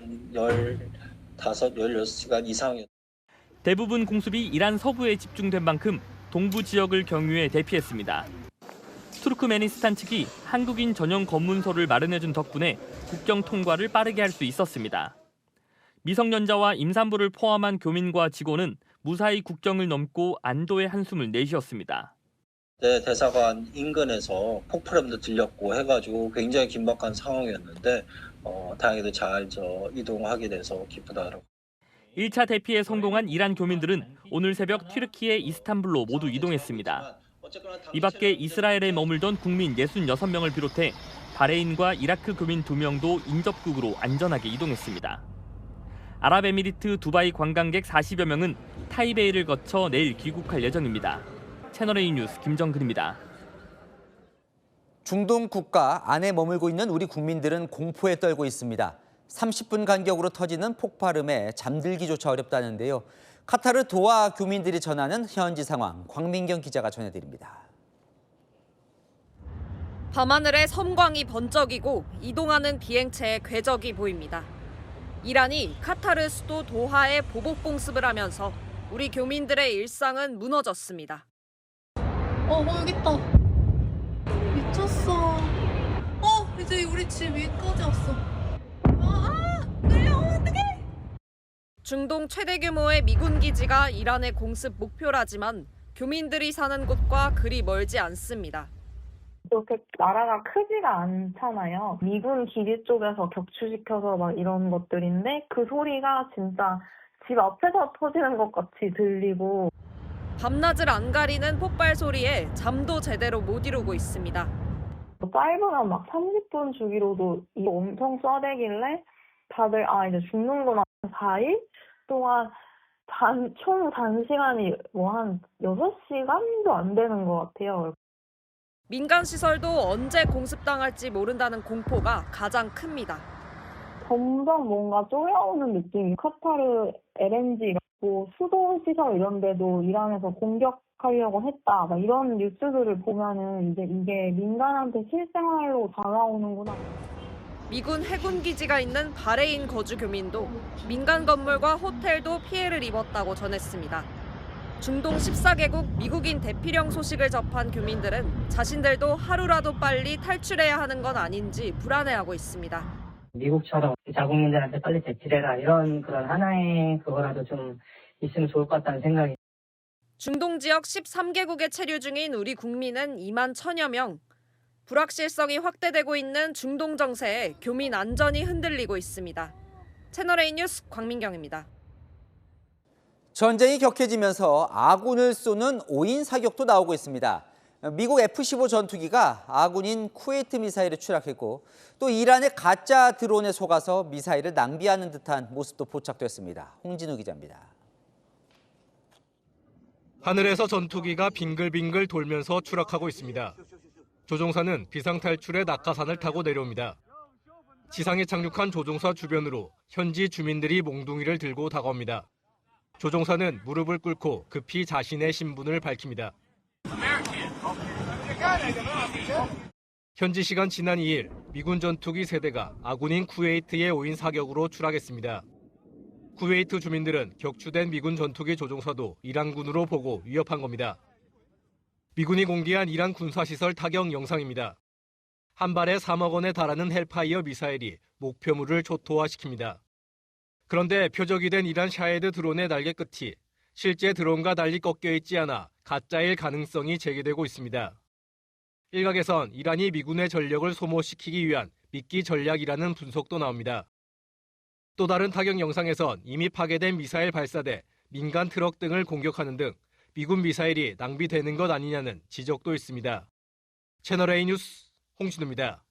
16시간 이상이었습니다. 대부분 공습이 이란 서부에 집중된 만큼 동부 지역을 경유해 대피했습니다. 투르크메니스탄 측이 한국인 전용 검문소를 마련해준 덕분에 국경 통과를 빠르게 할 수 있었습니다. 미성년자와 임산부를 포함한 교민과 직원은 무사히 국경을 넘고 안도의 한숨을 내쉬었습니다. 대사관 인근에서 폭발음도 들렸고 해가지고 굉장히 긴박한 상황이었는데 다행히도 잘 이동하게 돼서 기쁘다라고. 1차 대피에 성공한 이란 교민들은 오늘 새벽 튀르키예 이스탄불로 모두 이동했습니다. 이 밖에 이스라엘에 머물던 국민 66명을 비롯해 바레인과 이라크 교민 2명도 인접국으로 안전하게 이동했습니다. 아랍에미리트 두바이 관광객 40여 명은 타이베이를 거쳐 내일 귀국할 예정입니다. 채널A 뉴스 김정근입니다. 중동 국가 안에 머물고 있는 우리 국민들은 공포에 떨고 있습니다. 30분 간격으로 터지는 폭발음에 잠들기조차 어렵다는데요. 카타르 도하 교민들이 전하는 현지 상황, 광민경 기자가 전해드립니다. 밤하늘에 섬광이 번쩍이고 이동하는 비행체의 궤적이 보입니다. 이란이 카타르 수도 도하에 보복 공습을 하면서 우리 교민들의 일상은 무너졌습니다. 여기 있다. 미쳤어. 이제 우리 집 위까지 왔어. 끌려, 어떡해. 중동 최대 규모의 미군 기지가 이란의 공습 목표라지만 교민들이 사는 곳과 그리 멀지 않습니다. 그렇게 나라가 크지가 않잖아요. 미군 기지 쪽에서 격추시켜서 막 이런 것들인데 그 소리가 진짜 집 앞에서 터지는 것 같이 들리고. 밤낮을 안 가리는 폭발 소리에 잠도 제대로 못 이루고 있습니다. 짧으면 막 30분 주기로도 이거 엄청 쏴대길래 다들 이제 죽는구나. 4일 동안 총 단시간이 한 6시간도 안 되는 것 같아요. 민간 시설도 언제 공습당할지 모른다는 공포가 가장 큽니다. 점점 뭔가 쪼여오는 느낌이. 카타르 LNG 수도 시설 이런 데도 이란에서 공격하려고 했다. 막 이런 뉴스들을 보면은 이제 이게 민간한테 실생활로 다가오는구나. 미군 해군 기지가 있는 바레인 거주 교민도 민간 건물과 호텔도 피해를 입었다고 전했습니다. 중동 14개국 미국인 대피령 소식을 접한 교민들은 자신들도 하루라도 빨리 탈출해야 하는 건 아닌지 불안해하고 있습니다. 미국처럼 자국민들한테 빨리 대피해라 이런 그런 하나의 그거라도 좀 있으면 좋을 것 같다는 생각이. 중동 지역 13개국에 체류 중인 우리 국민은 2만 1천여 명. 불확실성이 확대되고 있는 중동 정세에 교민 안전이 흔들리고 있습니다. 채널A 뉴스 광민경입니다. 전쟁이 격해지면서 아군을 쏘는 오인 사격도 나오고 있습니다. 미국 F-15 전투기가 아군인 쿠웨이트 미사일에 추락했고 또 이란의 가짜 드론에 속아서 미사일을 낭비하는 듯한 모습도 포착됐습니다. 홍진우 기자입니다. 하늘에서 전투기가 빙글빙글 돌면서 추락하고 있습니다. 조종사는 비상탈출에 낙하산을 타고 내려옵니다. 지상에 착륙한 조종사 주변으로 현지 주민들이 몽둥이를 들고 다가옵니다. 조종사는 무릎을 꿇고 급히 자신의 신분을 밝힙니다. 현지 시간 지난 2일 미군 전투기 세대가 아군인 쿠웨이트의 오인 사격으로 추락했습니다. 쿠웨이트 주민들은 격추된 미군 전투기 조종사도 이란군으로 보고 위협한 겁니다. 미군이 공개한 이란 군사시설 타격 영상입니다. 한 발에 3억 원에 달하는 헬파이어 미사일이 목표물을 초토화시킵니다. 그런데 표적이 된 이란 샤헤드 드론의 날개 끝이 실제 드론과 달리 꺾여 있지 않아 가짜일 가능성이 제기되고 있습니다. 일각에선 이란이 미군의 전력을 소모시키기 위한 미끼 전략이라는 분석도 나옵니다. 또 다른 타격 영상에선 이미 파괴된 미사일 발사대, 민간 트럭 등을 공격하는 등 미군 미사일이 낭비되는 것 아니냐는 지적도 있습니다. 채널A 뉴스 홍진우입니다.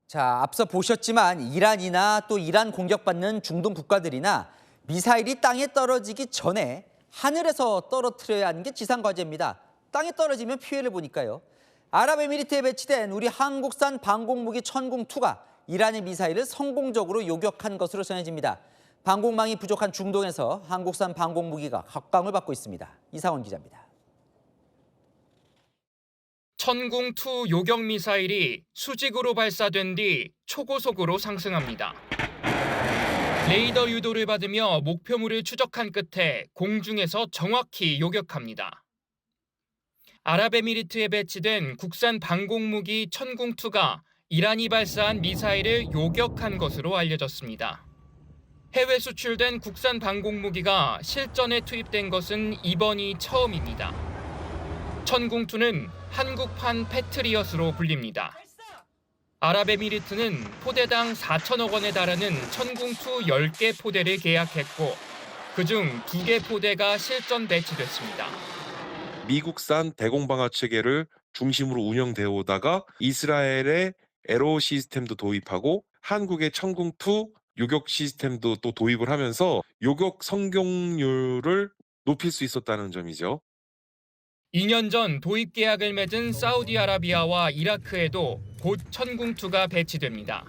자, 앞서 보셨지만 이란이나 또 이란 공격받는 중동 국가들이나 미사일이 땅에 떨어지기 전에 하늘에서 떨어뜨려야 하는 게 지상 과제입니다. 땅에 떨어지면 피해를 보니까요. 아랍에미리트에 배치된 우리 한국산 방공무기 천궁2가 이란의 미사일을 성공적으로 요격한 것으로 전해집니다. 방공망이 부족한 중동에서 한국산 방공무기가 각광을 받고 있습니다. 이상원 기자입니다. 천궁2 요격 미사일이 수직으로 발사된 뒤 초고속으로 상승합니다. 레이더 유도를 받으며 목표물을 추적한 끝에 공중에서 정확히 요격합니다. 아랍에미리트에 배치된 국산 방공무기 천궁2가 이란이 발사한 미사일을 요격한 것으로 알려졌습니다. 해외 수출된 국산 방공무기가 실전에 투입된 것은 이번이 처음입니다. 천궁2는 한국판 패트리엇으로 불립니다. 아랍에미리트는 포대당 4천억 원에 달하는 천궁2 10개 포대를 계약했고 그중 2개 포대가 실전 배치됐습니다. 미국산 대공방어 체계를 중심으로 운영되어 오다가 이스라엘의 에로 시스템도 도입하고 한국의 천궁2 요격 시스템도 또 도입을 하면서 요격 성공률을 높일 수 있었다는 점이죠. 2년 전 도입 계약을 맺은 사우디아라비아와 이라크에도 곧 천궁2가 배치됩니다.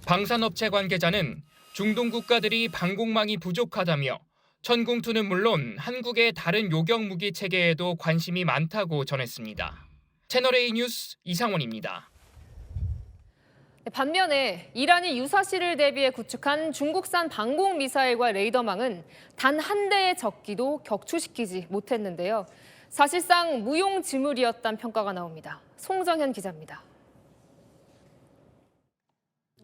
방산업체 관계자는 중동 국가들이 방공망이 부족하다며 천궁2는 물론 한국의 다른 요격 무기 체계에도 관심이 많다고 전했습니다. 채널A 뉴스 이상원입니다. 반면에 이란이 유사시를 대비해 구축한 중국산 방공 미사일과 레이더망은 단 한 대의 적기도 격추시키지 못했는데요. 사실상 무용지물이었다는 평가가 나옵니다. 송정현 기자입니다.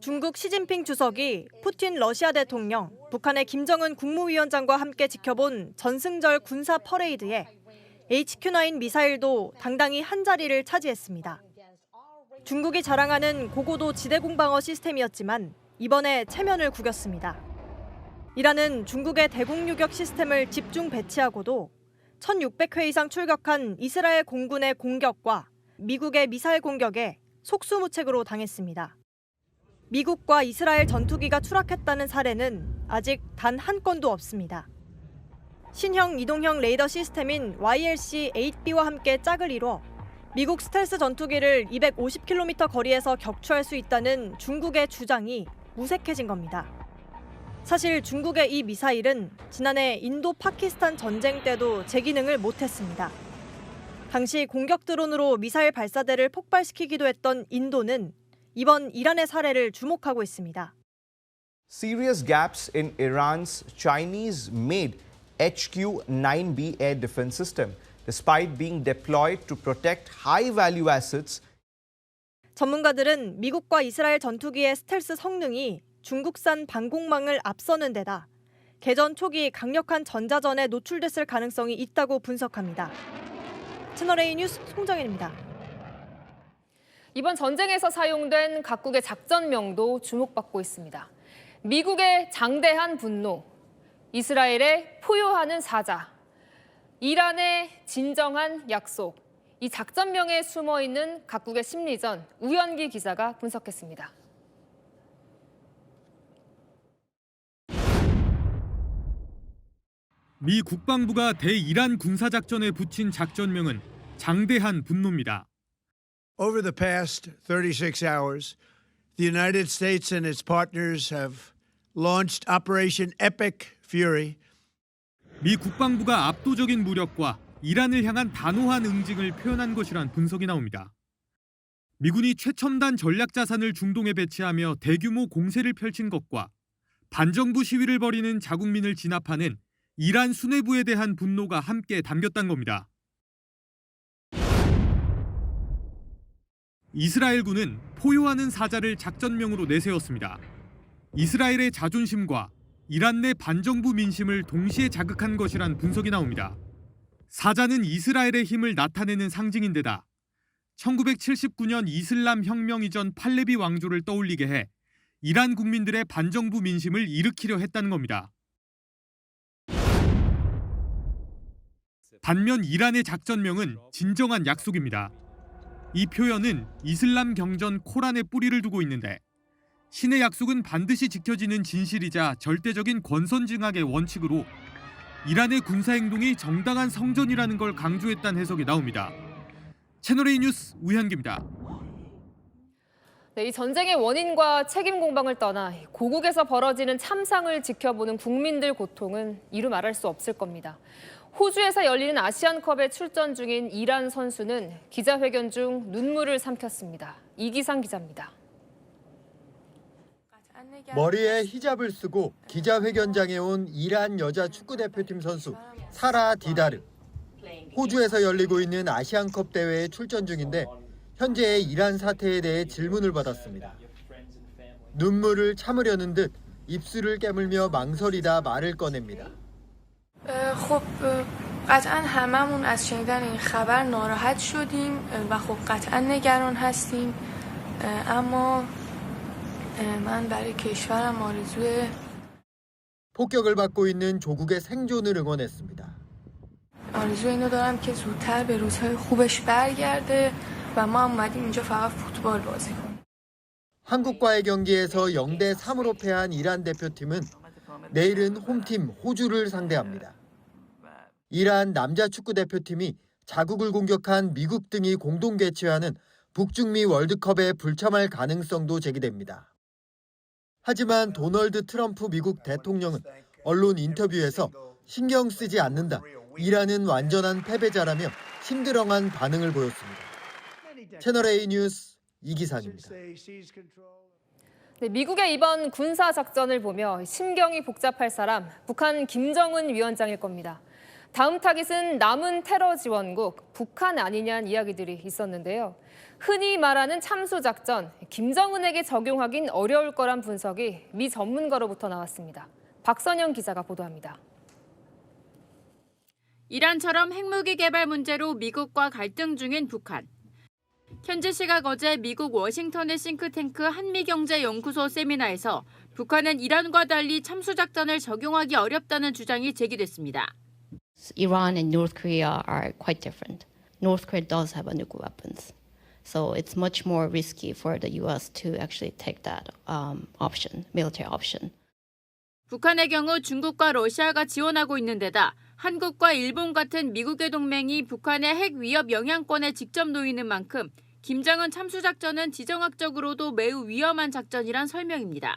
중국 시진핑 주석이 푸틴 러시아 대통령, 북한의 김정은 국무위원장과 함께 지켜본 전승절 군사 퍼레이드에 HQ-9 미사일도 당당히 한 자리를 차지했습니다. 중국이 자랑하는 고고도 지대공방어 시스템이었지만 이번에 체면을 구겼습니다. 이란은 중국의 대공유격 시스템을 집중 배치하고도 1,600회 이상 출격한 이스라엘 공군의 공격과 미국의 미사일 공격에 속수무책으로 당했습니다. 미국과 이스라엘 전투기가 추락했다는 사례는 아직 단 한 건도 없습니다. 신형 이동형 레이더 시스템인 YLC-8B와 함께 짝을 이뤄 미국 스텔스 전투기를 250km 거리에서 격추할 수 있다는 중국의 주장이 무색해진 겁니다. 사실 중국의 이 미사일은 지난해 인도 파키스탄 전쟁 때도 제 기능을 못했습니다. 당시 공격 드론으로 미사일 발사대를 폭발시키기도 했던 인도는 이번 이란의 사례를 주목하고 있습니다. Serious gaps in Iran's Chinese-made HQ-9B air defense system, despite being deployed to protect high-value assets. 전문가들은 미국과 이스라엘 전투기의 스텔스 성능이 중국산 방공망을 앞서는 데다 개전 초기 강력한 전자전에 노출됐을 가능성이 있다고 분석합니다. 채널A 뉴스 송정현입니다. 이번 전쟁에서 사용된 각국의 작전명도 주목받고 있습니다. 미국의 장대한 분노, 이스라엘의 포효하는 사자, 이란의 진정한 약속. 이 작전명에 숨어 있는 각국의 심리전, 우현기 기자가 분석했습니다. 미 국방부가 대이란 군사작전에 붙인 작전명은 장대한 분노입니다. Over the past 36 hours, the United States and its partners have launched Operation Epic Fury. 미 국방부가 압도적인 무력과 이란을 향한 단호한 응징을 표현한 것이란 분석이 나옵니다. 미군이 최첨단 전략 자산을 중동에 배치하며 대규모 공세를 펼친 것과 반정부 시위를 벌이는 자국민을 진압하는 이란 수뇌부에 대한 분노가 함께 담겼다는 겁니다. 이스라엘군은 포효하는 사자를 작전명으로 내세웠습니다. 이스라엘의 자존심과 이란 내 반정부 민심을 동시에 자극한 것이란 분석이 나옵니다. 사자는 이스라엘의 힘을 나타내는 상징인데다 1979년 이슬람 혁명 이전 팔레비 왕조를 떠올리게 해 이란 국민들의 반정부 민심을 일으키려 했다는 겁니다. 반면 이란의 작전명은 진정한 약속입니다. 이 표현은 이슬람 경전 코란에 뿌리를 두고 있는데 신의 약속은 반드시 지켜지는 진실이자 절대적인 권선징악의 원칙으로 이란의 군사행동이 정당한 성전이라는 걸 강조했다는 해석이 나옵니다. 채널A 뉴스 우현기입니다. 네, 이 전쟁의 원인과 책임 공방을 떠나 고국에서 벌어지는 참상을 지켜보는 국민들 고통은 이루 말할 수 없을 겁니다. 호주에서 열리는 아시안컵에 출전 중인 이란 선수는 기자회견 중 눈물을 삼켰습니다. 이기상 기자입니다. 머리에 히잡을 쓰고 기자회견장에 온 이란 여자 축구대표팀 선수 사라 디다르. 호주에서 열리고 있는 아시안컵 대회에 출전 중인데 현재의 이란 사태에 대해 질문을 받았습니다. 눈물을 참으려는 듯 입술을 깨물며 망설이다 말을 꺼냅니다. خب قطعا هممون از شنیدن این خبر ناراحت شدیم و خب قطعا نگران هستیم اما من برای کشورم آرزوی 폭격을 받고 있는 조국의 생존을 응원했습니다. آرزوی اینو دارم که زودتر به روزهای خوبش برگرده و ما اومدیم اینجا فقط فوتبال بازی کنیم. 한국과의 경기에서 0대 3으로 패한 이란 대표팀은 내일은 홈팀 호주를 상대합니다. 이란 남자 축구 대표팀이 자국을 공격한 미국 등이 공동 개최하는 북중미 월드컵에 불참할 가능성도 제기됩니다. 하지만 도널드 트럼프 미국 대통령은 언론 인터뷰에서 신경 쓰지 않는다. 이란은 완전한 패배자라며 심드렁한 반응을 보였습니다. 채널A 뉴스 이기상입니다. 네, 미국의 이번 군사 작전을 보며 심경이 복잡할 사람, 북한 김정은 위원장일 겁니다. 다음 타깃은 남은 테러 지원국 북한 아니냐는 이야기들이 있었는데요. 흔히 말하는 참수 작전, 김정은에게 적용하긴 어려울 거란 분석이 미 전문가로부터 나왔습니다. 박선영 기자가 보도합니다. 이란처럼 핵무기 개발 문제로 미국과 갈등 중인 북한. 현지 시각 어제 미국 워싱턴의 싱크탱크 한미경제연구소 세미나에서 북한은 이란과 달리 참수작전을 적용하기 어렵다는 주장이 제기됐습니다. Iran and North Korea are quite different. North Korea does have nuclear weapons. So it's much more risky for the US to actually take that option, military option. 북한의 경우 중국과 러시아가 지원하고 있는 데다 한국과 일본 같은 미국의 동맹이 북한의 핵 위협 영향권에 직접 놓이는 만큼 김정은 참수작전은 지정학적으로도 매우 위험한 작전이란 설명입니다.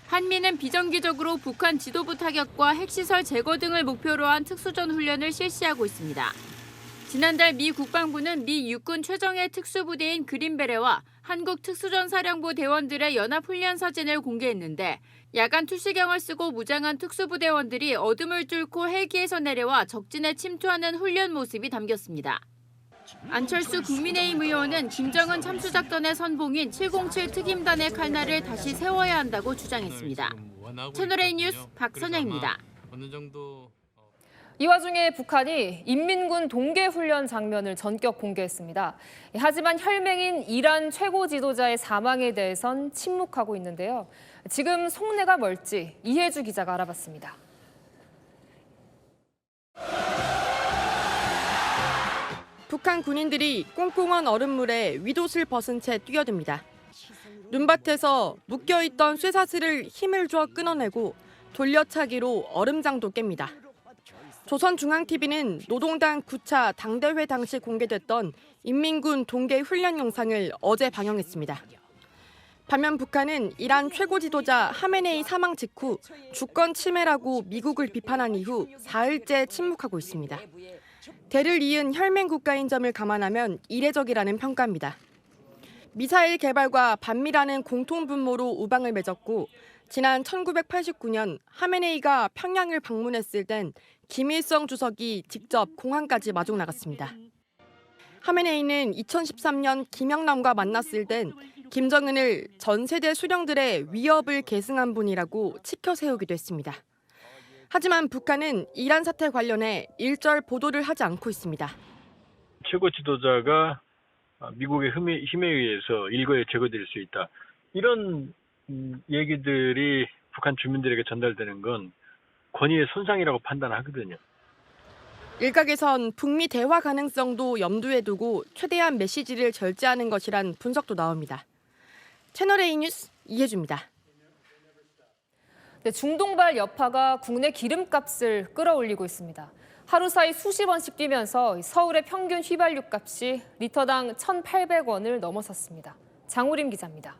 한미는 비정기적으로 북한 지도부 타격과 핵시설 제거 등을 목표로 한 특수전 훈련을 실시하고 있습니다. 지난달 미 국방부는 미 육군 최정예 특수부대인 그린베레와 한국 특수전사령부 대원들의 연합훈련 사진을 공개했는데 야간 투시경을 쓰고 무장한 특수부대원들이 어둠을 뚫고 헬기에서 내려와 적진에 침투하는 훈련 모습이 담겼습니다. 안철수 국민의힘 의원은 김정은 참수작전의 선봉인 707 특임단의 칼날을 다시 세워야 한다고 주장했습니다. 채널A 뉴스 박선영입니다. 이 와중에 북한이 인민군 동계훈련 장면을 전격 공개했습니다. 하지만 혈맹인 이란 최고 지도자의 사망에 대해선 침묵하고 있는데요. 지금 속내가 뭘지 이혜주 기자가 알아봤습니다. 북한 군인들이 꽁꽁한 얼음물에 윗옷을 벗은 채 뛰어듭니다. 눈밭에서 묶여있던 쇠사슬을 힘을 줘 끊어내고 돌려차기로 얼음장도 깹니다. 조선중앙TV는 노동당 9차 당대회 당시 공개됐던 인민군 동계 훈련 영상을 어제 방영했습니다. 반면 북한은 이란 최고 지도자 하메네이 사망 직후 주권 침해라고 미국을 비판한 이후 사흘째 침묵하고 있습니다. 대를 이은 혈맹 국가인 점을 감안하면 이례적이라는 평가입니다. 미사일 개발과 반미라는 공통분모로 우방을 맺었고 지난 1989년 하메네이가 평양을 방문했을 땐 김일성 주석이 직접 공항까지 마중 나갔습니다. 하메네이는 2013년 김영남과 만났을 땐 김정은을 전 세대 수령들의 위협을 계승한 분이라고 치켜 세우기도 했습니다. 하지만 북한은 이란 사태 관련해 일절 보도를 하지 않고 있습니다. 최고 지도자가 미국의 힘에 의해서 일거에 제거될 수 있다. 이런 얘기들이 북한 주민들에게 전달되는 건 권위의 손상이라고 판단하거든요. 일각에선 북미 대화 가능성도 염두에 두고 최대한 메시지를 절제하는 것이란 분석도 나옵니다. 채널A 뉴스 이혜주입니다. 네, 중동발 여파가 국내 기름값을 끌어올리고 있습니다. 하루 사이 수십 원씩 뛰면서 서울의 평균 휘발유 값이 리터당 1,800원을 넘어섰습니다. 장우림 기자입니다.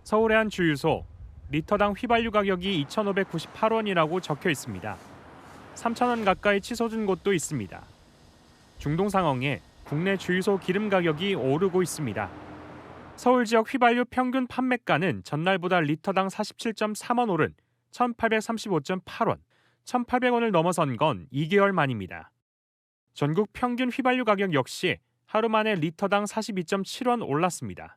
서울의 한 주유소, 리터당 휘발유 가격이 2,598원이라고 적혀 있습니다. 3,000원 가까이 치솟은 곳도 있습니다. 중동 상황에 국내 주유소 기름 가격이 오르고 있습니다. 서울 지역 휘발유 평균 판매가는 전날보다 리터당 47.3원 오른 1,835.8원, 1,800원을 넘어선 건 2개월 만입니다. 전국 평균 휘발유 가격 역시 하루 만에 리터당 42.7원 올랐습니다.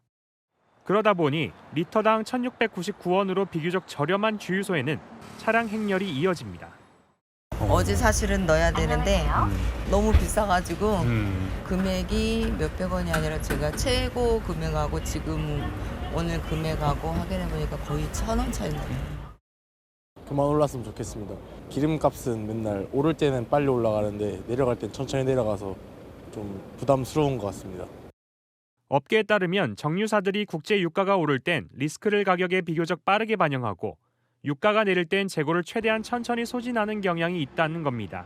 그러다 보니 리터당 1,699원으로 비교적 저렴한 주유소에는 차량 행렬이 이어집니다. 어제 사실은 넣어야 되는데 너무 비싸가지고 금액이 몇백 원이 아니라 제가 최고 금액하고 지금 오늘 금액하고 확인해보니까 거의 1,000원 차이 나요. 그만 올랐으면 좋겠습니다. 기름값은 맨날 오를 때는 빨리 올라가는데 내려갈 땐 천천히 내려가서 좀 부담스러운 것 같습니다. 업계에 따르면 정유사들이 국제 유가가 오를 땐 리스크를 가격에 비교적 빠르게 반영하고 유가가 내릴 땐 재고를 최대한 천천히 소진하는 경향이 있다는 겁니다.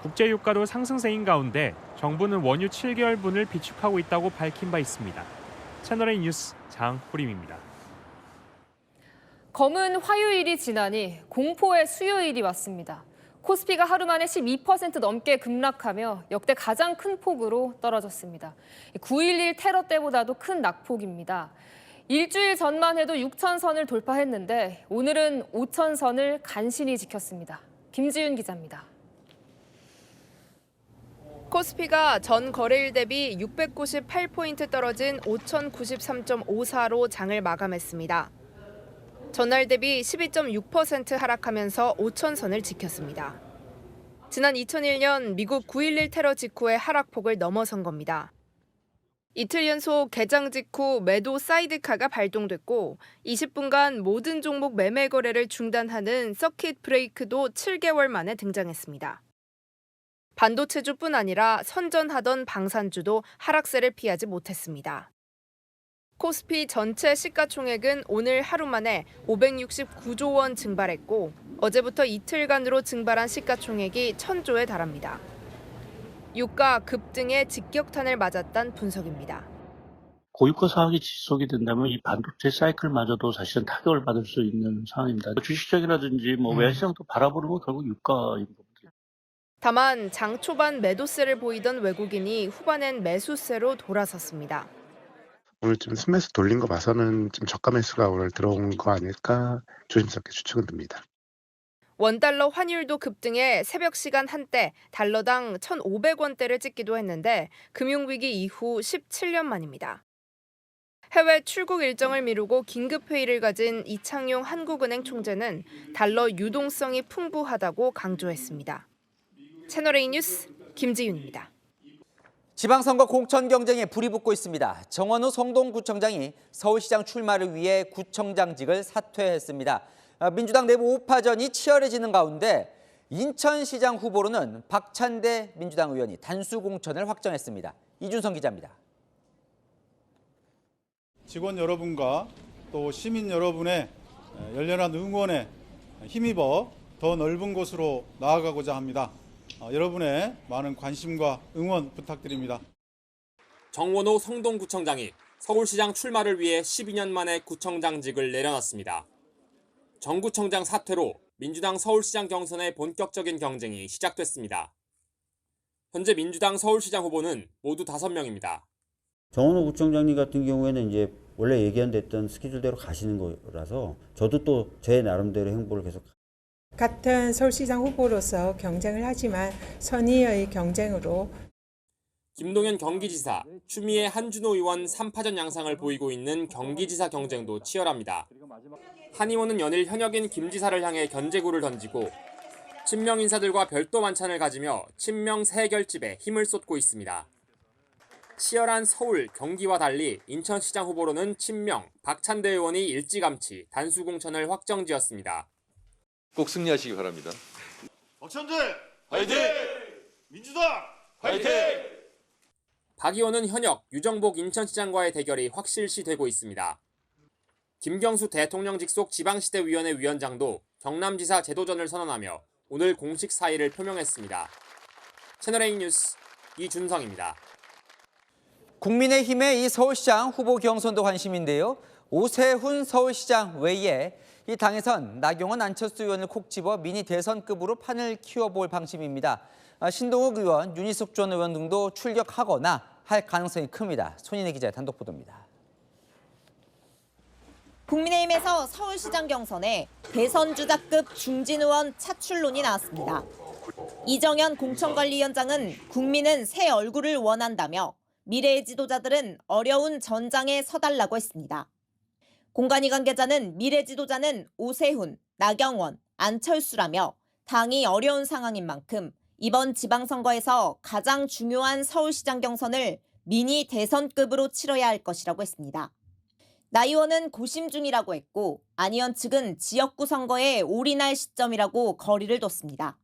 국제유가도 상승세인 가운데 정부는 원유 7개월분을 비축하고 있다고 밝힌 바 있습니다. 채널A 뉴스 장뿌림입니다. 검은 화요일이 지나니 공포의 수요일이 왔습니다. 코스피가 하루 만에 12% 넘게 급락하며 역대 가장 큰 폭으로 떨어졌습니다. 9.11 테러 때보다도 큰 낙폭입니다. 일주일 전만 해도 6,000선을 돌파했는데 오늘은 5,000선을 간신히 지켰습니다. 김지윤 기자입니다. 코스피가 전 거래일 대비 698포인트 떨어진 5,093.54로 장을 마감했습니다. 전날 대비 12.6% 하락하면서 5,000선을 지켰습니다. 지난 2001년 미국 9.11 테러 직후의 하락폭을 넘어선 겁니다. 이틀 연속 개장 직후 매도 사이드카가 발동됐고 20분간 모든 종목 매매 거래를 중단하는 서킷 브레이크도 7개월 만에 등장했습니다. 반도체주뿐 아니라 선전하던 방산주도 하락세를 피하지 못했습니다. 코스피 전체 시가총액은 오늘 하루 만에 569조 원 증발했고 어제부터 이틀간으로 증발한 시가총액이 1,000조에 달합니다. 유가 급등에 직격탄을 맞았다는 분석입니다. 고유가 사항이 지속이 된다면 이 반도체 사이클마저도 사실은 타격을 받을 수 있는 상황입니다. 주식시장이라든지 외환시장도 바라보는 건 결국 유가인 겁니다. 다만 장 초반 매도세를 보이던 외국인이 후반엔 매수세로 돌아섰습니다. 오늘 좀 스매스 돌린 거 봐서는 좀 저가 매수가 오늘 들어온 거 아닐까 조심스럽게 추측은 듭니다. 원달러 환율도 급등해 새벽 시간 한때 달러당 1,500원대를 찍기도 했는데 금융위기 이후 17년 만입니다. 해외 출국 일정을 미루고 긴급회의를 가진 이창용 한국은행 총재는 달러 유동성이 풍부하다고 강조했습니다. 채널A 뉴스 김지윤입니다. 지방선거 공천 경쟁에 불이 붙고 있습니다. 정원우 성동구청장이 서울시장 출마를 위해 구청장직을 사퇴했습니다. 민주당 내부 우파전이 치열해지는 가운데 인천시장 후보로는 박찬대 민주당 의원이 단수 공천을 확정했습니다. 이준성 기자입니다. 직원 여러분과 또 시민 여러분의 열렬한 응원에 힘입어 더 넓은 곳으로 나아가고자 합니다. 여러분의 많은 관심과 응원 부탁드립니다. 정원호 성동구청장이 서울시장 출마를 위해 12년 만에 구청장직을 내려놨습니다. 정 구청장 사퇴로 민주당 서울시장 경선의 본격적인 경쟁이 시작됐습니다. 현재 민주당 서울시장 후보는 모두 5명입니다. 정원호 구청장님 같은 경우에는 이제 원래 예견됐던 스케줄대로 가시는 거라서 저도 또 제 나름대로 행보를 계속. 같은 서울시장 후보로서 경쟁을 하지만 선의의 경쟁으로. 김동연 경기지사, 추미애 한준호 의원 3파전 양상을 보이고 있는 경기지사 경쟁도 치열합니다. 한 의원은 연일 현역인 김 지사를 향해 견제구를 던지고 친명 인사들과 별도 만찬을 가지며 친명 세결집에 힘을 쏟고 있습니다. 치열한 서울, 경기와 달리 인천시장 후보로는 친명 박찬대 의원이 일찌감치 단수 공천을 확정지었습니다. 꼭 승리하시기 바랍니다. 박찬대 화이팅! 민주당 화이팅! 박 의원은 현역 유정복 인천시장과의 대결이 확실시되고 있습니다. 김경수 대통령 직속 지방시대위원회 위원장도 경남지사 제도전을 선언하며 오늘 공식 사의를 표명했습니다. 채널A 뉴스 이준성입니다. 국민의힘의 이 서울시장 후보 경선도 관심인데요. 오세훈 서울시장 외에 이 당에선 나경원 안철수 의원을 콕 집어 미니 대선급으로 판을 키워볼 방침입니다. 신동욱 의원, 윤희숙 전 의원 등도 출격하거나 할 가능성이 큽니다. 손인혜 기자의 단독 보도입니다. 국민의힘에서 서울시장 경선에 대선 주자급 중진 의원 차출론이 나왔습니다. 이정현 공천관리위원장은 국민은 새 얼굴을 원한다며 미래의 지도자들은 어려운 전장에 서달라고 했습니다. 공관위 관계자는 미래 지도자는 오세훈, 나경원, 안철수라며 당이 어려운 상황인 만큼 이번 지방선거에서 가장 중요한 서울시장 경선을 미니 대선급으로 치러야 할 것이라고 했습니다. 나 의원은 고심 중이라고 했고 안 의원 측은 지역구 선거에 올인할 시점이라고 거리를 뒀습니다.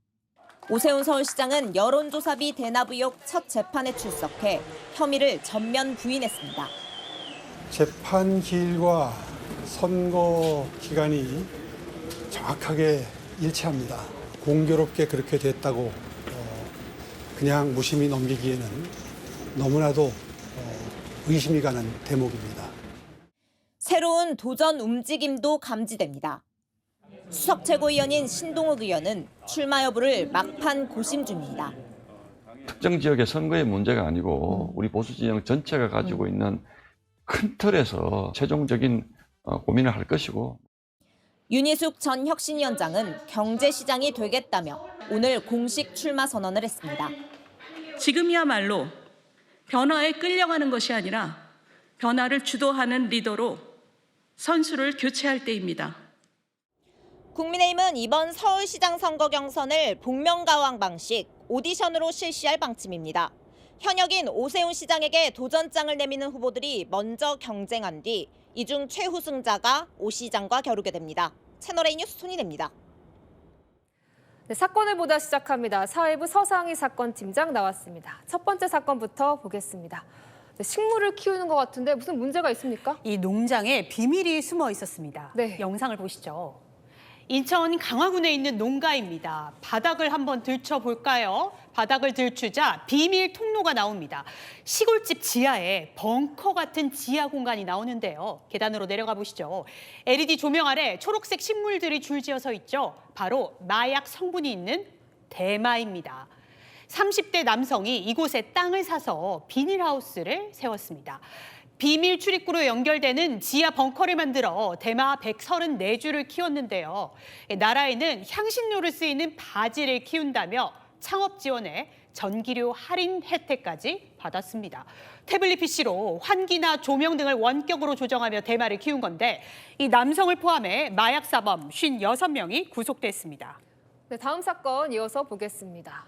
오세훈 서울시장은 여론조사비 대납 의혹 첫 재판에 출석해 혐의를 전면 부인했습니다. 재판기일과 선거 기간이 정확하게 일치합니다. 공교롭게 그렇게 됐다고 그냥 무심히 넘기기에는 너무나도 의심이 가는 대목입니다. 새로운 도전 움직임도 감지됩니다. 수석 최고위원인 신동욱 의원은 출마 여부를 막판 고심 중입니다. 특정 지역의 선거의 문제가 아니고 우리 보수 진영 전체가 가지고 있는 큰 틀에서 최종적인 고민을 할 것이고. 윤희숙 전 혁신위원장은 경제시장이 되겠다며 오늘 공식 출마 선언을 했습니다. 지금이야말로 변화에 끌려가는 것이 아니라 변화를 주도하는 리더로 선수를 교체할 때입니다. 국민의힘은 이번 서울시장 선거 경선을 복면가왕 방식 오디션으로 실시할 방침입니다. 현역인 오세훈 시장에게 도전장을 내미는 후보들이 먼저 경쟁한 뒤 이 중 최우승자가 오 시장과 겨루게 됩니다. 채널A 뉴스 손인혜입니다. 네, 사건을 보다 시작합니다. 사회부 서상희 사건팀장 나왔습니다. 첫 번째 사건부터 보겠습니다. 식물을 키우는 것 같은데 무슨 문제가 있습니까? 이 농장에 비밀이 숨어 있었습니다. 네. 영상을 보시죠. 인천 강화군에 있는 농가입니다. 바닥을 한번 들춰볼까요? 바닥을 들추자 비밀 통로가 나옵니다. 시골집 지하에 벙커 같은 지하 공간이 나오는데요. 계단으로 내려가 보시죠. LED 조명 아래 초록색 식물들이 줄지어서 있죠. 바로 마약 성분이 있는 대마입니다. 30대 남성이 이곳에 땅을 사서 비닐하우스를 세웠습니다. 비밀 출입구로 연결되는 지하 벙커를 만들어 대마 134주를 키웠는데요. 나라에는 향신료로 쓰이는 바지를 키운다며 창업 지원에 전기료 할인 혜택까지 받았습니다. 태블릿 PC로 환기나 조명 등을 원격으로 조정하며 대마를 키운 건데 이 남성을 포함해 마약 사범 56명이 구속됐습니다. 네, 다음 사건 이어서 보겠습니다.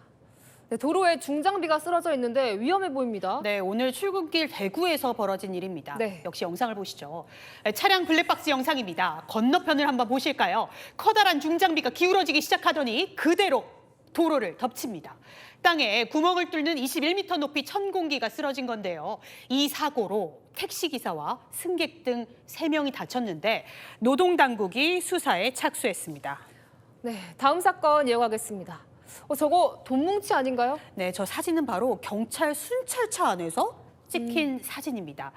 네, 도로에 중장비가 쓰러져 있는데 위험해 보입니다. 네, 오늘 출근길 대구에서 벌어진 일입니다. 네. 역시 영상을 보시죠. 차량 블랙박스 영상입니다. 건너편을 한번 보실까요? 커다란 중장비가 기울어지기 시작하더니 그대로 도로를 덮칩니다. 땅에 구멍을 뚫는 21m 높이 천공기가 쓰러진 건데요. 이 사고로 택시기사와 승객 등 3명이 다쳤는데 노동당국이 수사에 착수했습니다. 네, 다음 사건 이어가겠습니다. 저거 돈 뭉치 아닌가요? 네, 저 사진은 바로 경찰 순찰차 안에서 찍힌 사진입니다.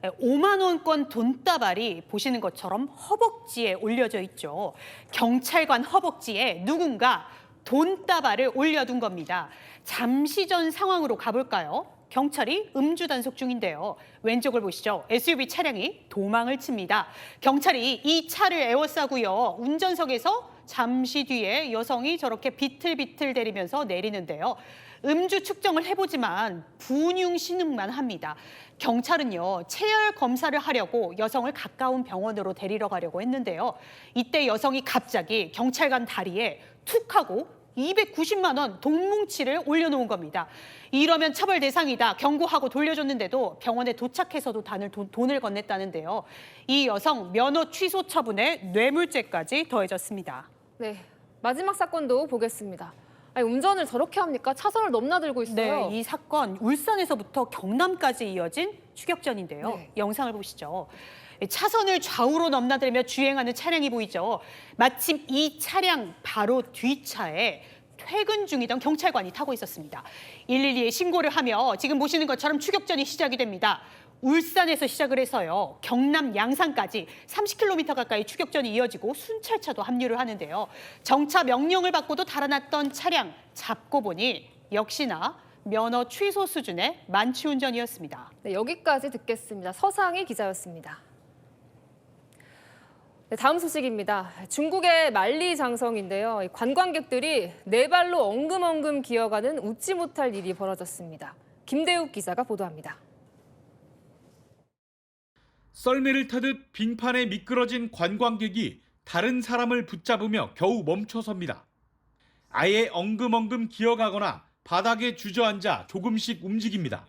5만 원권 돈다발이 보시는 것처럼 허벅지에 올려져 있죠. 경찰관 허벅지에 누군가 돈다발을 올려둔 겁니다. 잠시 전 상황으로 가볼까요? 경찰이 음주 단속 중인데요. 왼쪽을 보시죠. SUV 차량이 도망을 칩니다. 경찰이 이 차를 에워싸고요. 운전석에서 잠시 뒤에 여성이 저렇게 비틀비틀 대리면서 내리는데요. 음주 측정을 해보지만 분융 신음만 합니다. 경찰은요, 체열 검사를 하려고 여성을 가까운 병원으로 데리러 가려고 했는데요. 이때 여성이 갑자기 경찰관 다리에 툭 하고 290만 원 돈뭉치를 올려놓은 겁니다. 이러면 처벌 대상이다 경고하고 돌려줬는데도 병원에 도착해서도 돈을 건넸다는데요. 이 여성 면허 취소 처분에 뇌물죄까지 더해졌습니다. 네, 마지막 사건도 보겠습니다. 아니, 운전을 저렇게 합니까? 차선을 넘나들고 있어요. 네, 이 사건 울산에서부터 경남까지 이어진 추격전인데요. 네. 영상을 보시죠. 차선을 좌우로 넘나들며 주행하는 차량이 보이죠. 마침 이 차량 바로 뒷차에 퇴근 중이던 경찰관이 타고 있었습니다. 112에 신고를 하며 지금 보시는 것처럼 추격전이 시작이 됩니다. 울산에서 시작을 해서요. 경남 양산까지 30km 가까이 추격전이 이어지고 순찰차도 합류를 하는데요. 정차 명령을 받고도 달아났던 차량 잡고 보니 역시나 면허 취소 수준의 만취운전이었습니다. 네, 여기까지 듣겠습니다. 서상희 기자였습니다. 네, 다음 소식입니다. 중국의 만리장성인데요. 관광객들이 네 발로 엉금엉금 기어가는 웃지 못할 일이 벌어졌습니다. 김대욱 기자가 보도합니다. 썰매를 타듯 빙판에 미끄러진 관광객이 다른 사람을 붙잡으며 겨우 멈춰섭니다. 아예 엉금엉금 기어가거나 바닥에 주저앉아 조금씩 움직입니다.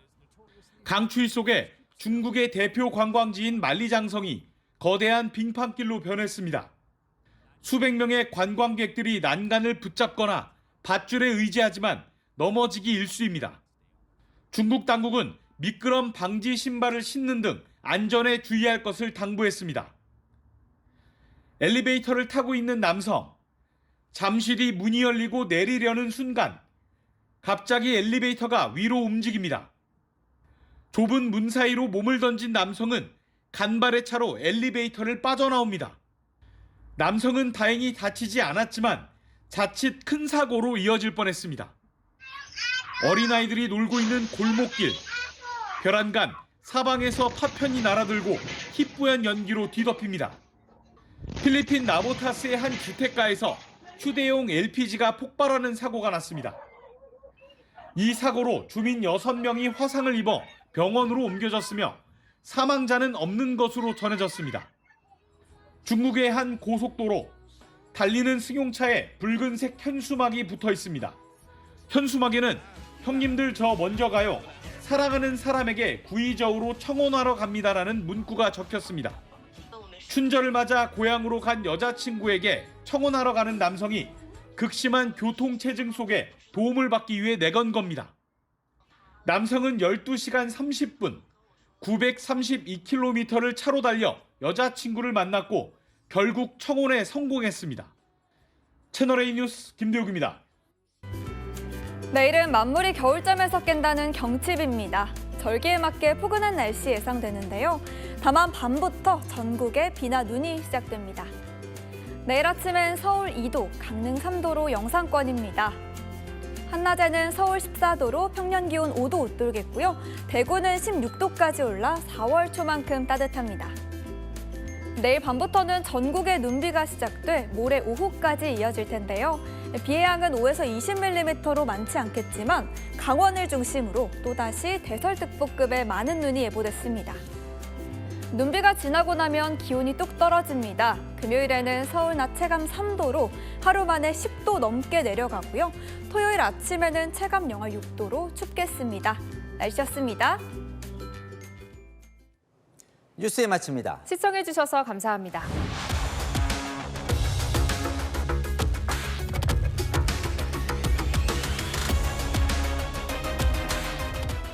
강추위 속에 중국의 대표 관광지인 만리장성이 거대한 빙판길로 변했습니다. 수백 명의 관광객들이 난간을 붙잡거나 밧줄에 의지하지만 넘어지기 일쑤입니다. 중국 당국은 미끄럼 방지 신발을 신는 등 안전에 주의할 것을 당부했습니다. 엘리베이터를 타고 있는 남성. 잠시 뒤 문이 열리고 내리려는 순간 갑자기 엘리베이터가 위로 움직입니다. 좁은 문 사이로 몸을 던진 남성은 간발의 차로 엘리베이터를 빠져나옵니다. 남성은 다행히 다치지 않았지만 자칫 큰 사고로 이어질 뻔했습니다. 어린아이들이 놀고 있는 골목길, 벼란간, 사방에서 파편이 날아들고 희뿌연 연기로 뒤덮입니다. 필리핀 나보타스의 한 주택가에서 휴대용 LPG가 폭발하는 사고가 났습니다. 이 사고로 주민 6명이 화상을 입어 병원으로 옮겨졌으며 사망자는 없는 것으로 전해졌습니다. 중국의 한 고속도로, 달리는 승용차에 붉은색 현수막이 붙어 있습니다. 현수막에는 형님들 저 먼저 가요. 사랑하는 사람에게 구의저우로 청혼하러 갑니다라는 문구가 적혔습니다. 춘절을 맞아 고향으로 간 여자친구에게 청혼하러 가는 남성이 극심한 교통체증 속에 도움을 받기 위해 내건 겁니다. 남성은 12시간 30분, 932km를 차로 달려 여자친구를 만났고 결국 청혼에 성공했습니다. 채널A 뉴스 김대욱입니다. 내일은 만물이 겨울잠에서 깬다는 경칩입니다. 절기에 맞게 포근한 날씨 예상되는데요. 다만 밤부터 전국에 비나 눈이 시작됩니다. 내일 아침엔 서울 2도, 강릉 3도로 영상권입니다. 한낮에는 서울 14도로 평년 기온 5도 웃돌겠고요. 대구는 16도까지 올라 4월 초만큼 따뜻합니다. 내일 밤부터는 전국에 눈비가 시작돼 모레 오후까지 이어질 텐데요. 비의 양은 5에서 20mm로 많지 않겠지만 강원을 중심으로 또다시 대설특보급의 많은 눈이 예보됐습니다. 눈비가 지나고 나면 기온이 뚝 떨어집니다. 금요일에는 서울 낮 체감 3도로 하루 만에 10도 넘게 내려가고요. 토요일 아침에는 체감 영하 6도로 춥겠습니다. 날씨였습니다. 뉴스에 마칩니다. 시청해주셔서 감사합니다.